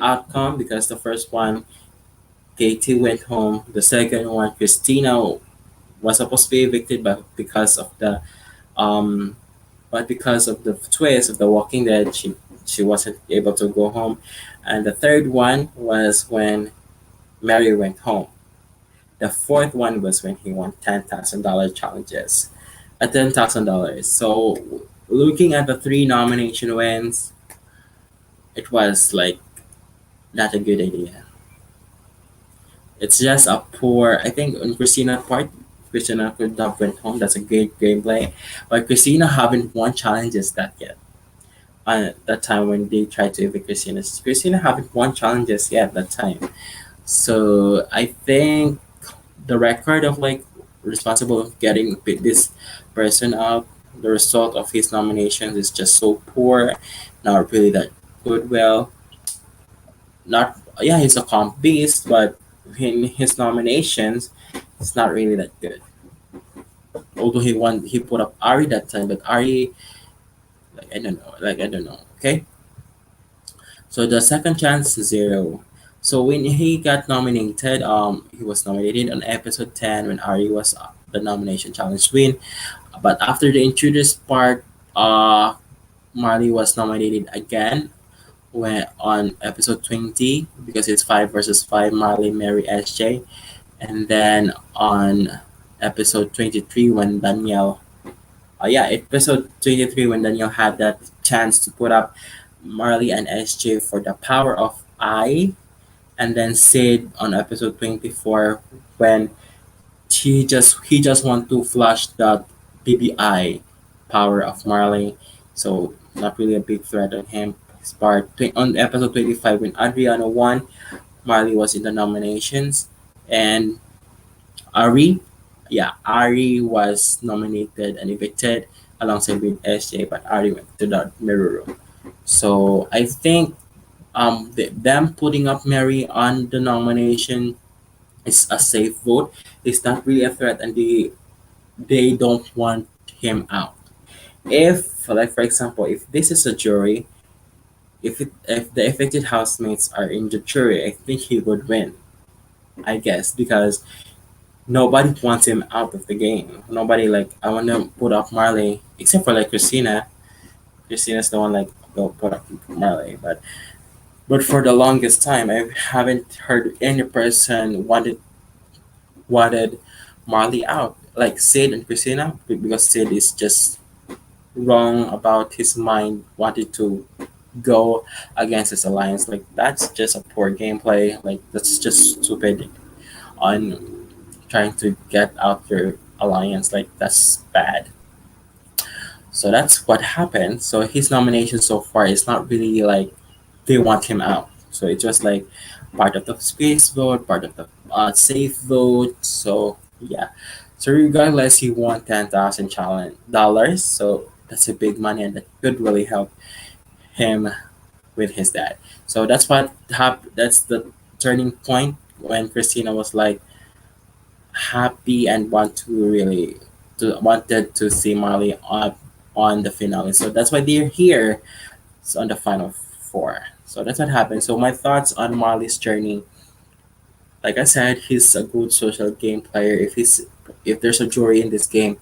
outcome because the first one, Katie went home. The second one, Christina was supposed to be evicted, um but because of the twist of the Walking Dead, she wasn't able to go home. And the third one was when Mary went home. The fourth one was when he won $10,000 challenges, at $10,000. So looking at the three nomination wins, it was like not a good idea. It's just a poor. I think on Christina part, Christina could have went home. That's a great gameplay, but Christina haven't won challenges that yet. At that time when they tried to evict Christina haven't won challenges yet that time. So I think the record of like responsible of getting this person out, the result of his nominations is just so poor, not really that good. Well, not yeah, he's a comp beast, but in his nominations, it's not really that good. Although he put up Ari that time, but Ari, I don't know. Okay, so the second chance, zero. So when he got nominated, he was nominated on episode 10 when Ari was the nomination challenge win. But after the intruders part, Marley was nominated again when on episode 20 because it's 5 versus 5, Marley, Mary, SJ. And then on episode 23 when Danielle, episode 23 when Danielle had that chance to put up Marley and SJ for the power of I, and then Sid on episode 24 when he just want to flush the BBI power of Marley. So not really a big threat on him. His part on episode 25 when Adriana won, Marley was in the nominations, and Ari, Ari was nominated and evicted alongside with SJ, but Ari went to the mirror room. So I think them putting up Mary on the nomination is a safe vote. It's not really a threat, and they don't want him out. If, like for example, if this is a jury, if the affected housemates are in the jury, I think he would win. I guess because nobody wants him out of the game. Nobody like I want to put up Marley except for like Christina. Christina's the one like don't put up Marley, but for the longest time I haven't heard any person wanted Marley out. Like Sid and Christina, because Sid is just wrong about his mind wanted to go against his alliance. Like that's just a poor gameplay. Like that's just stupid on trying to get out your alliance. Like that's bad. So that's what happened. So his nomination so far is not really like they want him out. So it was like part of the space vote, part of the safe vote. So yeah. So regardless, he won $10,000. So that's a big money, and that could really help him with his dad. So that's what happened. That's the turning point when Christina was like happy and wanted to see Marley on the finale. So that's why they're here. So on the final four. So that's what happened. So my thoughts on Marley's journey. Like I said, he's a good social game player. If there's a jury in this game,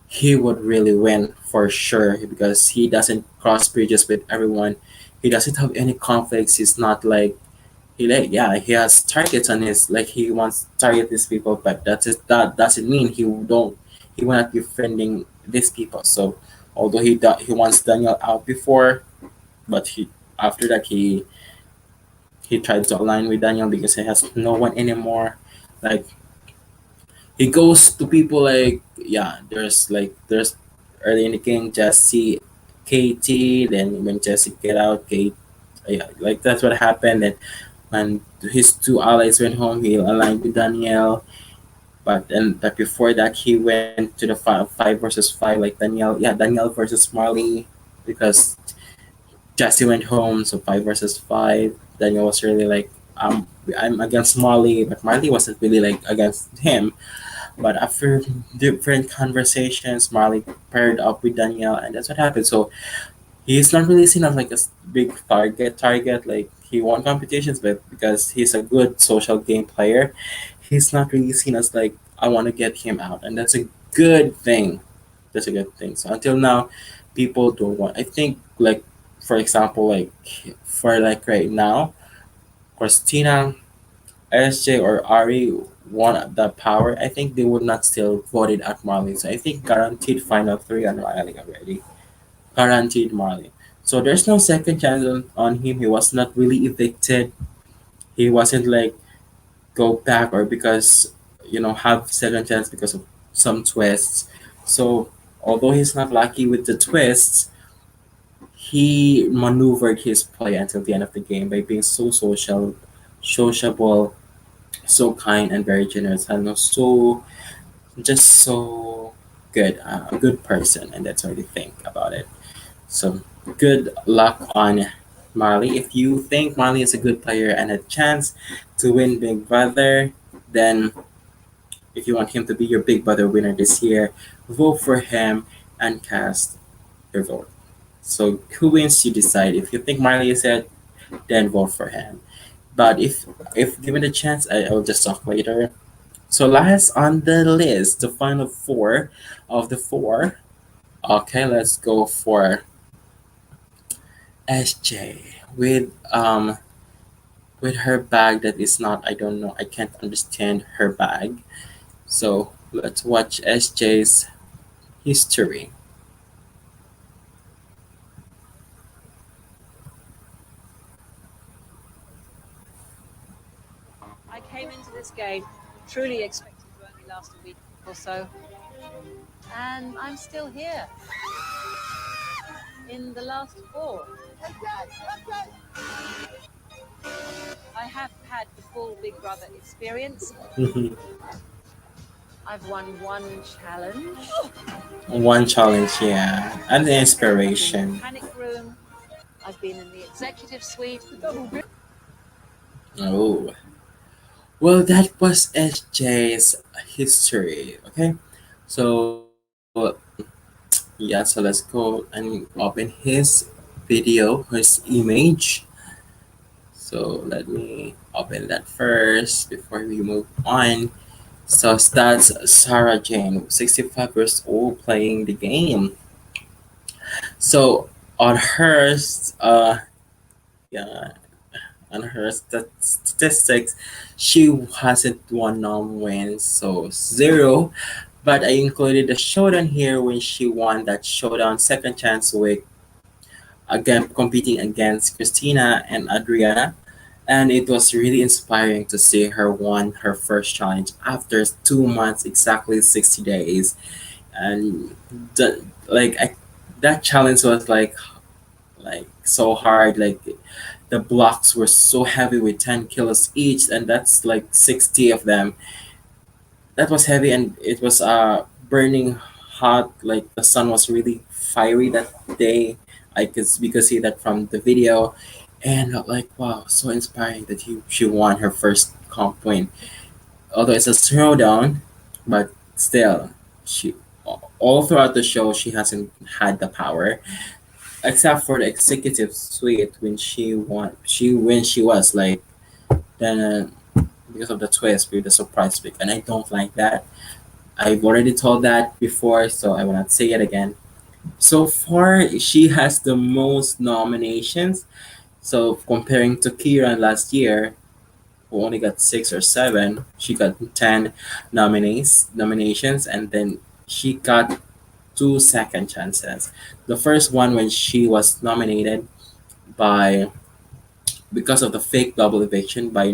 he would really win for sure because he doesn't cross bridges with everyone. He doesn't have any conflicts. He's not like he has targets on his like he wants to target these people, but that doesn't mean he will not be friending these people. So although he wants Daniel out before, but he after that he tried to align with Daniel because he has no one anymore. Like he goes to people like there's early in the game Jesse, KT, then when Jesse get out, Kate, yeah, like that's what happened. And when his two allies went home, he aligned with Danielle. But before that, he went to the five versus five like Danielle versus Marley because Jesse went home, so five versus five. Daniel was really like I'm against Marley, but Marley wasn't really like against him. But after different conversations, Marley paired up with Danielle, and that's what happened. So he's not really seen as like a big target. Like he won competitions, but because he's a good social game player, he's not really seen as like I want to get him out, and that's a good thing. That's a good thing. So until now, people don't want. I think like for example, like for like right now, Christina, SJ, or Ari want the power. I think they would not still voted at Marley. So I think guaranteed final three on Marley already. Guaranteed Marley. So there's no second chance on him. He was not really evicted. He wasn't like go back or because have second chance because of some twists. So although he's not lucky with the twists, he maneuvered his play until the end of the game by being so sociable, so kind and very generous, and just so good, a good person, and that's what I think about it. So good luck on Marley. If you think Marley is a good player and a chance to win Big Brother, then if you want him to be your Big Brother winner this year, vote for him and cast your vote. So who wins, you decide. If you think Marley is it, then vote for him. But if given the chance, I'll just talk later. So last on the list, the final four of the four. Okay, let's go for SJ with her bag that is not, I don't know, I can't understand her bag. So let's watch SJ's history. I came into this game truly expecting to only last a week or so, and I'm still here in the last four. I have had the full Big Brother experience. Mhm. I've won one challenge. One challenge, yeah, and the I've been in the inspiration. panic room. I've been in the executive suite. Oh, well, that was SJ's history. Okay, so yeah, so let's go and open his video, his image. So let me open that first before we move on. So that's Sarah Jane, 65 years old, playing the game. So on hers, yeah, on her statistics, she hasn't won wins, so zero. But I included the showdown here when she won that showdown second chance week again competing against Christina and Adriana. And it was really inspiring to see her won her first challenge after 2 months, exactly 60 days. And the, like I, that challenge was like so hard. Like the blocks were so heavy with 10 kilos each, and that's like 60 of them. That was heavy, and it was burning hot. Like the sun was really fiery that day. We could see that from the video, and like wow, so inspiring that she won her first comp win. Although it's a throwdown, but still, she all throughout the show she hasn't had the power, except for the executive suite when she won. She was like then because of the twist with the surprise pick, and I don't like that. I've already told that before, so I will not say it again. So far, she has the most nominations. So comparing to Kieran last year, who only got 6 or 7, she got 10 nominations, and then she got 2 second chances. The first one when she was nominated by because of the fake double eviction by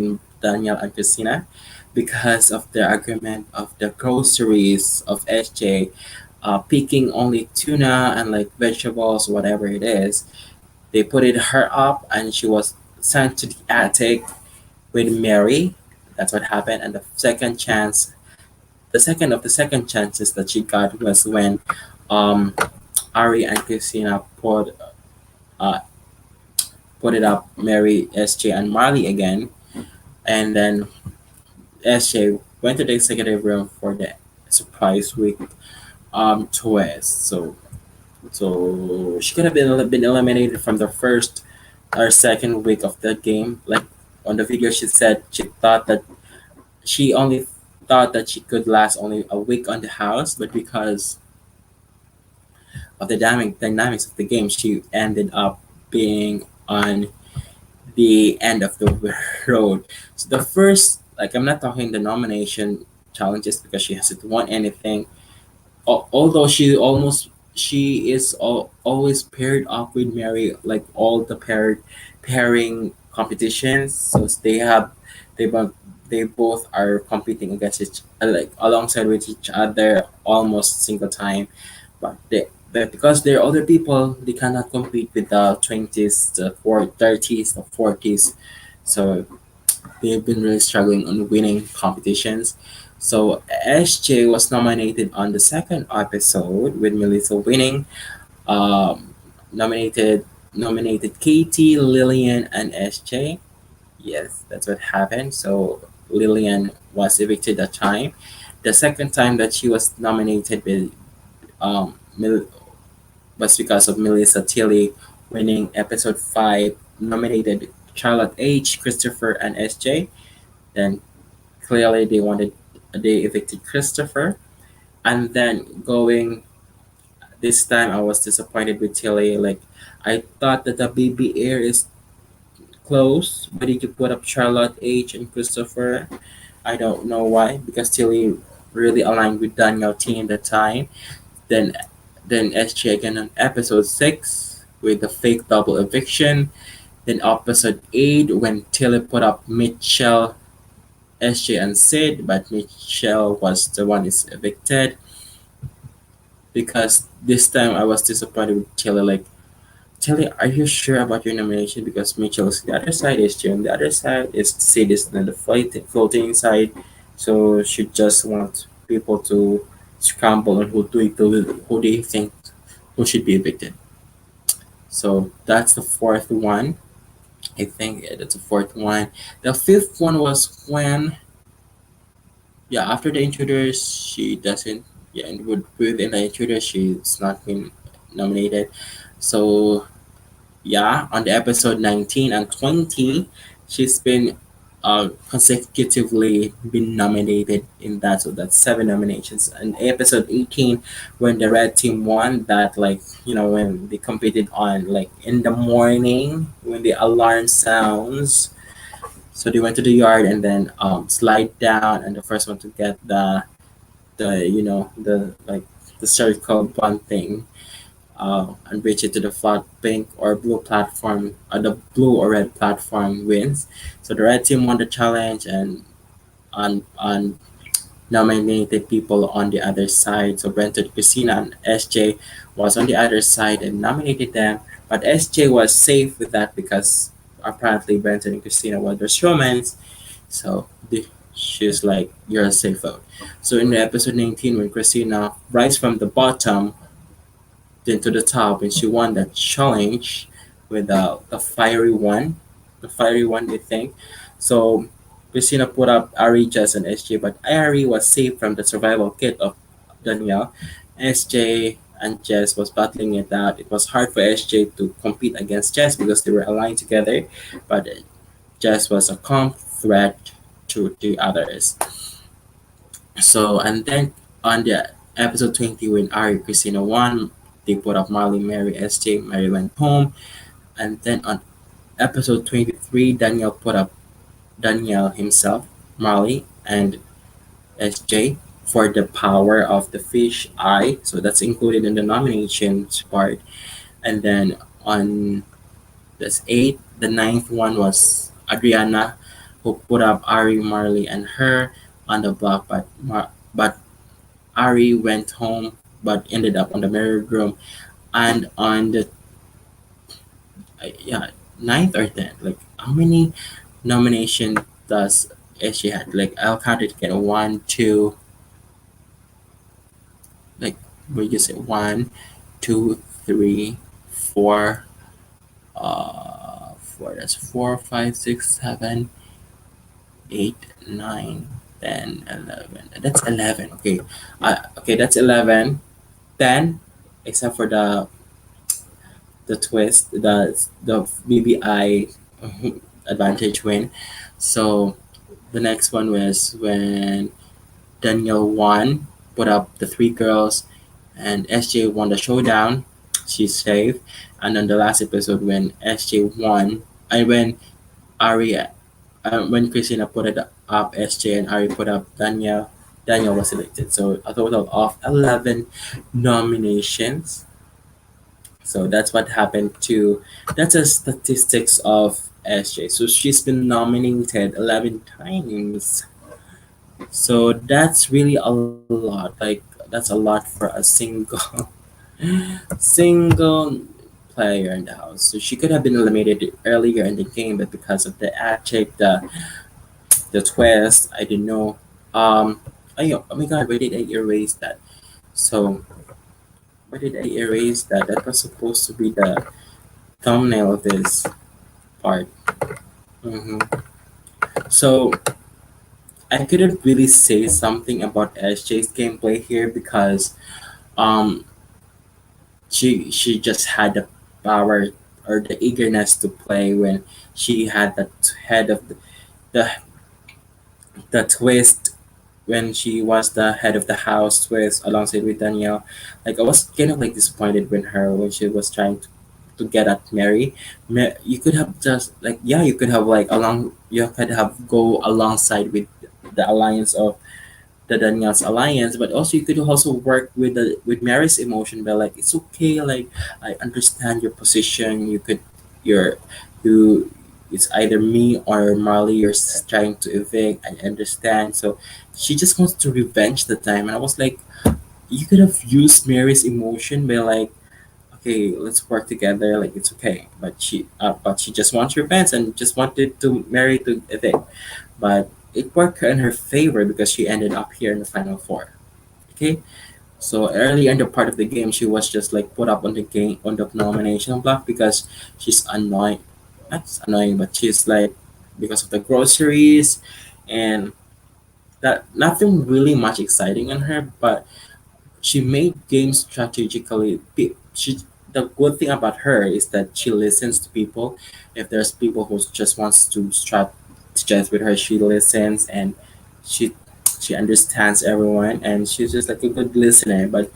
Daniel and Christina, because of the agreement of the groceries of SJ, picking only tuna and like vegetables, whatever it is. They put it her up, and she was sent to the attic with Mary. That's what happened. And the second chance, the second of the second chances that she got was when um, Ari and Christina uh, put it up Mary, SJ, and Marley again. And then SJ went to the executive room for the surprise week twist. So she could have been eliminated from the first or second week of the game. Like on the video, she said she only thought that she could last only a week on the house, but because of the dynamics of the game, she ended up being on the end of the road. So the first, like, I'm not talking the nomination challenges because she hasn't won anything. Although she is always paired up with Mary, like all the pairing competitions. So they both they both are competing against each like alongside with each other almost single time, but because they're older people, they cannot compete with the 20s, the 30s, the 40s. So they've been really struggling on winning competitions. So SJ was nominated on the second episode with Melissa winning. Um, nominated Katie, Lillian, and SJ. Yes, that's what happened. So Lillian was evicted that time. The second time that she was nominated with was because of Melissa Tilly winning episode 5, nominated Charlotte H, Christopher, and SJ. Then clearly they evicted Christopher. And then going this time I was disappointed with Tilly. Like I thought that the BB Air is close. Why did you put up Charlotte H and Christopher? I don't know why, because Tilly really aligned with Daniel T in the time. Then then SJ again on episode 6 with the fake double eviction. Then episode 8 when Tilly put up Mitchell, SJ, and Sid, but Mitchell was the one is evicted. Because this time I was disappointed with Tilly. Like, Tilly, are you sure about your nomination? Because Mitchell's the other side, SJ on the other side, is Sid is on the floating side. So she just wants people to scramble on who do you think who should be evicted. So that's the fourth one. I think that's the fourth one. The fifth one was when, yeah, after the intruders, she doesn't, yeah, and within the intruders, she's not been nominated. So, yeah, on the episode 19 and 20, she's been consecutively been nominated in that. So that's 7 nominations. And episode 18, when the red team won, that like when they competed on like in the morning when the alarm sounds. So they went to the yard and then slide down, and the first one to get the like the circle bond thing and reach it to the flat pink or blue platform, the blue or red platform wins. So the red team won the challenge, and nominated people on the other side. So Brenton, Christina, and SJ was on the other side and nominated them. But SJ was safe with that because apparently Benton and Christina want there's romance. So she's like, you're a safe vote. So in the episode 19, when Christina rise from the bottom then to the top, and she won that challenge with the fiery one, I think. So Christina put up Ari, Jess, and SJ, but Ari was saved from the survival kit of Danielle. SJ and Jess was battling it out. It was hard for SJ to compete against Jess because they were aligned together, but Jess was a calm threat to the others. So and then on the episode 20, when Ari Christina won, they put up Marley, Mary, SJ. Mary went home, and then on episode 23, Daniel put up Daniel himself, Marley, and SJ for the power of the fish eye. So that's included in the nominations part. And then on this eight, the ninth one was Adriana, who put up Ari, Marley, and her on the block, but Ari went home but ended up on the married room. And on the yeah, ninth or tenth, like how many nomination does she had? Like I'll count it again. One, two, like we just say one, two, three, four, four. That's four, five, six, seven, 8, 9, 10, 11. That's 11. Okay. Okay, that's 11. 10, except for the twist, the BBI advantage win. So the next one was when Daniel won, put up the three girls, and SJ won the showdown. She's safe. And on the last episode, when SJ won, and Ari, when Christina put it up, SJ and Ari put up Daniel. Daniel was selected. So a total of 11 nominations. So that's what happened to. That's a statistics of SJ. So she's been nominated 11 times. So that's really a lot. Like that's a lot for a single player in the house. So she could have been eliminated earlier in the game, but because of the ad check, the twist, I didn't know. Oh my god, why did I erase that? So why did I erase that? That was supposed to be the thumbnail of this part. hmm So I couldn't really say something about SJ's gameplay here because um she just had the power or the eagerness to play when she had the head of the, the twist when she was the head of the house twist alongside with Danielle. Like I was kind of like disappointed when she was trying to get at Mary. You could have just like yeah, you could have like along you could have go alongside with the alliance of the Daniel's alliance, but also you could also work with the with Mary's emotion, but like it's okay, like I understand your position. You're you it's either me or Marley you're trying to evict. I understand. So she just wants to revenge the time, and I was like, you could have used Mary's emotion by like, okay, let's work together. Like it's okay, but she just wants revenge and just wanted to Mary to evict, but it worked in her favor because she ended up here in the final four. Okay, so early in the part of the game, she was just like put up on the game on the nomination block because she's annoying. That's annoying, but she's like because of the groceries and that nothing really much exciting in her, but she made games strategically. The good thing about her is that she listens to people. If there's people who just wants to strategize with her, she listens and she she understands everyone and she's just like a good listener. But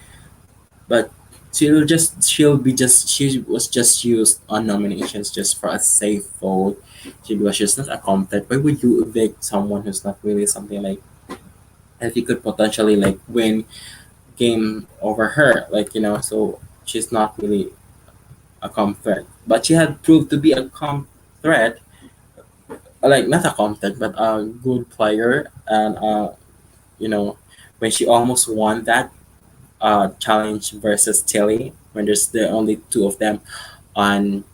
she was just used on nominations just for a safe vote. She was just not a competent. Why would you evict someone who's not really something like that you could potentially like win game over her, like so she's not really a comp threat, but she had proved to be a comp threat, like not a comp threat but a good player. And you know when she almost won that challenge versus Tilly when there's the only two of them on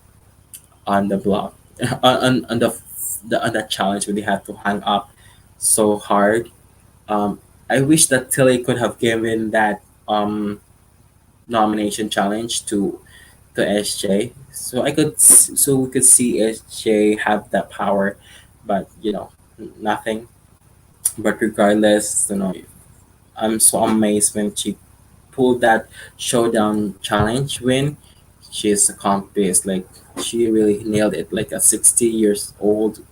on the block. on the challenge where they had to hang up so hard. Um, I wish that Tilly could have given that nomination challenge to SJ, so so we could see SJ have that power, but nothing. But regardless, I'm so amazed when she pulled that showdown challenge win. She's accomplished, like she really nailed it. Like a 60 years old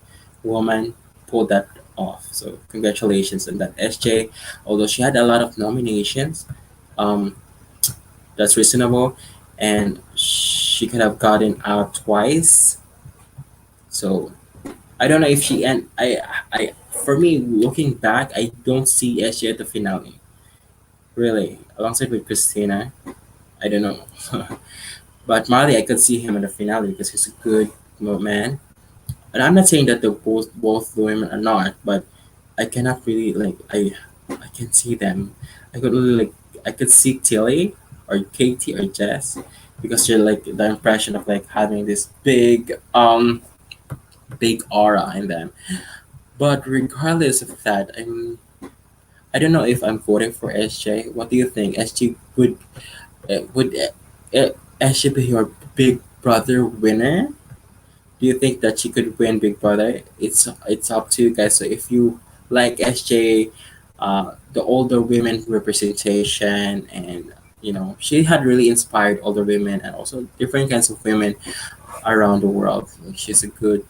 woman pulled that off. So congratulations on that, SJ. Although she had a lot of nominations, um, that's reasonable, and she could have gotten out twice. So I don't know if she and I for me looking back, I don't see SJ at the finale. Really, alongside with Christina, I don't know. But Marley, I could see him in the finale because he's a good man. And I'm not saying that the both the women are not, but I cannot really like I can see them. I could really like I could see Tilly or Katie or Jess because they're like the impression of like having this big aura in them. But regardless of that, I don't know if I'm voting for SJ. What do you think? SJ would SJ be your Big Brother winner? Do you think that she could win Big Brother? It's up to you guys. So if you like SJ, the older women representation, and she had really inspired older women and also different kinds of women around the world. Like she's a good,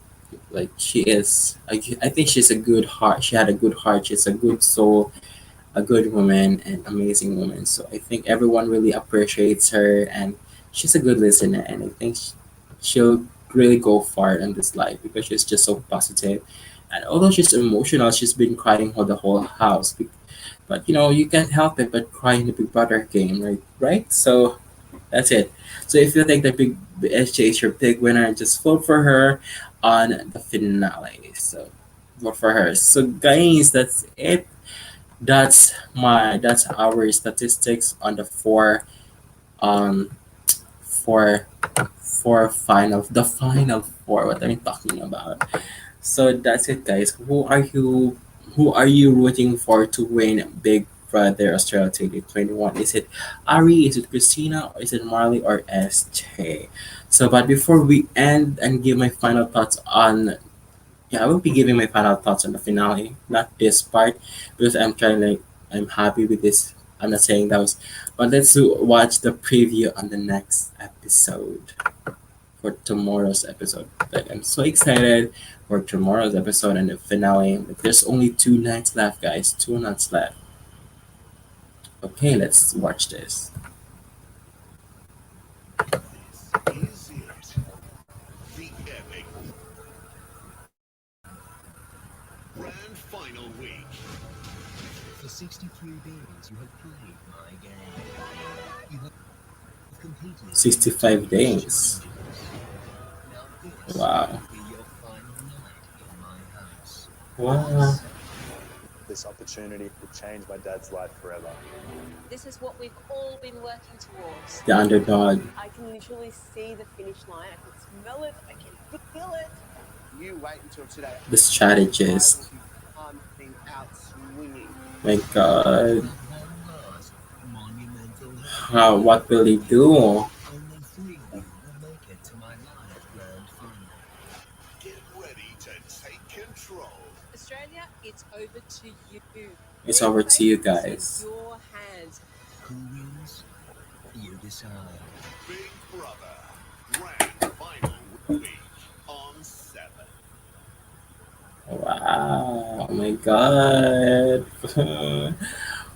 like she is. I think she's a good heart. She had a good heart. She's a good soul, a good woman, and amazing woman. So I think everyone really appreciates her, and she's a good listener. And I think she'll really go far in this life because she's just so positive. And although she's emotional, she's been crying for the whole house. But you can't help it but cry in the Big Brother game, right? Right? So that's it. So if you think that Big SJ is your big winner, just vote for her on the finale. So vote for her. So guys, that's it. That's our statistics on the um four the final four. What am I talking about? So that's it, guys. Who are you rooting for to win Big Brother Australia 2021? Is it Ari? Is it Christina? Or is it Marley or SJ? So, but before we end and give my final thoughts on yeah, I will be giving my final thoughts on the finale, not this part, because I'm happy with this. I'm not saying that was, but watch the preview on the next episode for tomorrow's episode. Like I'm so excited for tomorrow's episode and the finale. Like, there's only 2 nights left, guys. 2 nights left. Okay, let's watch this. This is it. The epic grand final week. For 63 days, you have played my game. You have completed 65 each days. challenges. Now this Wow. will be your final night in my house. Wow. This opportunity to change my dad's life forever. This is what we've all been working towards. The underdog. I can literally see the finish line. I can smell it. I can feel it. You wait until today. The strategist. I will be out swinging. My god. But one last monumental What will he do? only 3 of you will make it to my live grand final. Get ready to take control. Australia, it's over to you. It's Their over to you fate is guys. in your hands. Who wins? You decide. Big Brother grand final week on 7. Wow, oh my god.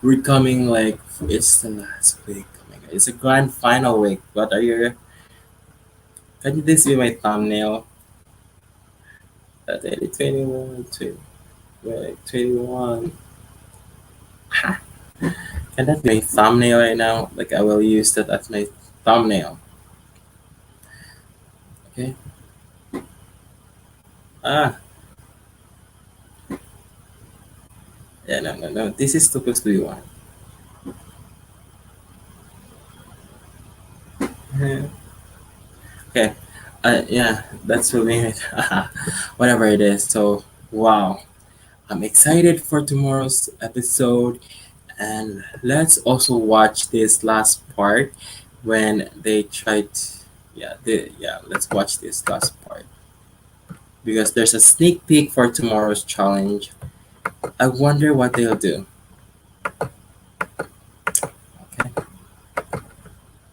We're coming like it's the last week. Oh my god. It's a grand final week. What are your can this be my thumbnail? 21 to 21. Ha. Can that be my thumbnail right now? Like I will use that as my thumbnail. Okay. Ah, yeah, no, no, no. This is supposed to be one. Yeah. Okay. Yeah, that's for me. Whatever it is. So wow, I'm excited for tomorrow's episode, and let's also watch this last part when they tried. Yeah. Let's watch this last part because there's a sneak peek for tomorrow's challenge. I wonder what they'll do. Okay.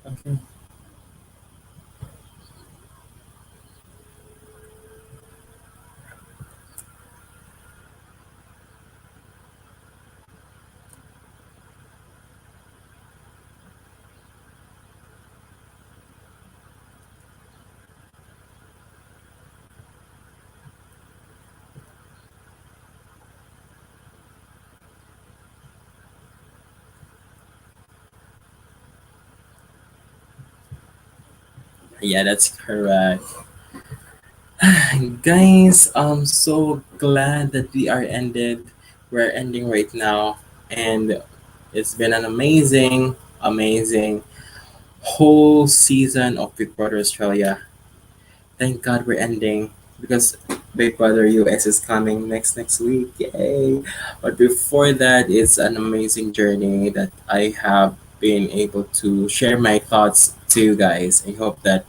Okay. Yeah, that's correct. Guys, I'm so glad that we are ended. We're ending right now, and it's been an amazing whole season of Big Brother Australia. Thank God we're ending because Big Brother US is coming next week. Yay! But before that, it's an amazing journey that I have been able to share my thoughts to you guys. I hope that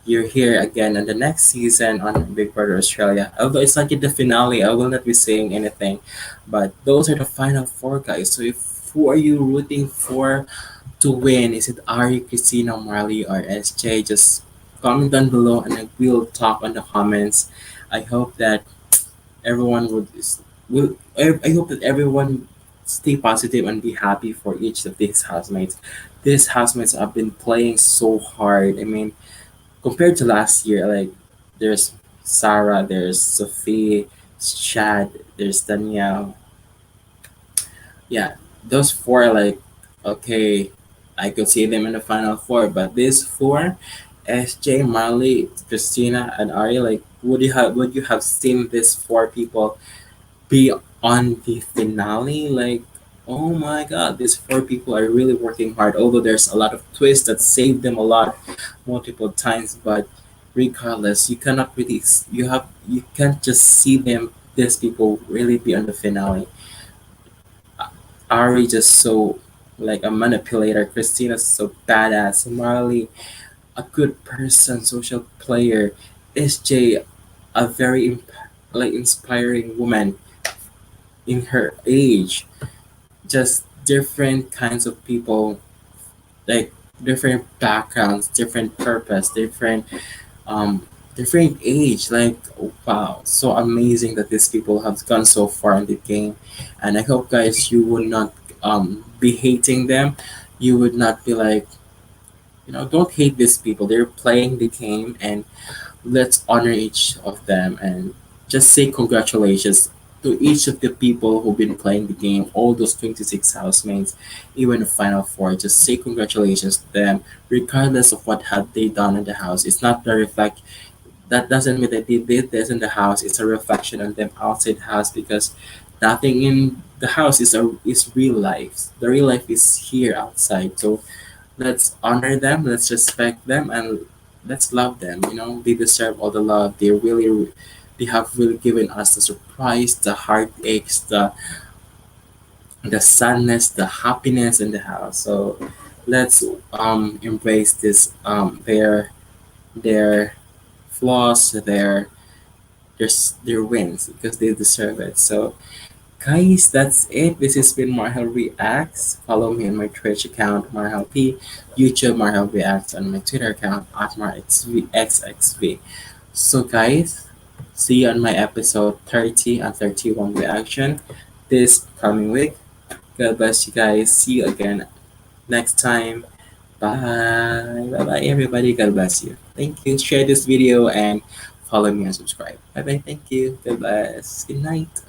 you're here again on the next season on Big Brother Australia. Although it's not yet the finale, I will not be saying anything. But those are the final four guys. So if who are you rooting for to win? Is it Ari, Christina, Marley, or SJ? Just comment down below and I will talk on the comments. I hope that everyone will I hope that everyone stay positive and be happy for each of these housemates. These housemates have been playing so hard. I mean, compared to last year, like there's Sarah, there's Sophie, Chad, there's Danielle. Yeah, those four are like okay, I could see them in the final four, but these four, SJ, Marley, Christina, and Ari, like would you have seen these four people be on the finale? Like, oh my god, these four people are really working hard. Although there's a lot of twists that saved them a lot multiple times, but regardless, you cannot really you can't just see them. These people really be on the finale. Ari just so like a manipulator. Christina's so badass. Marley, a good person, social player. SJ, a very like inspiring woman in her age. Just different kinds of people, like different backgrounds, different purpose, um different age. Like wow, so amazing that these people have gone so far in the game, and I hope guys you would not be hating them. You would not be like, don't hate these people. They're playing the game, and let's honor each of them and just say congratulations to each of the people who've been playing the game, all those 26 housemates, even the final four. Just say congratulations to them, regardless of what have they done in the house. It's not the reflect. That doesn't mean that they did this in the house. It's a reflection on them outside the house because nothing in the house is real life. The real life is here outside. So let's honor them, let's respect them, and let's love them. They deserve all the love. They have really given us the surprise, the heartaches, the sadness, the happiness in the house. So let's embrace this their flaws, their wins because they deserve it. So guys, that's it. This has been Marhel Reacts. Follow me on my Twitch account, Marhel P, YouTube Marhel Reacts, and my Twitter account at MarXV. So guys, see you on my episode 30 and 31 reaction this coming week. God bless you guys. See you again next time. Bye. Bye bye everybody. God bless you. Thank you. Share this video and follow me and subscribe. Bye bye. Thank you. God bless. Good night.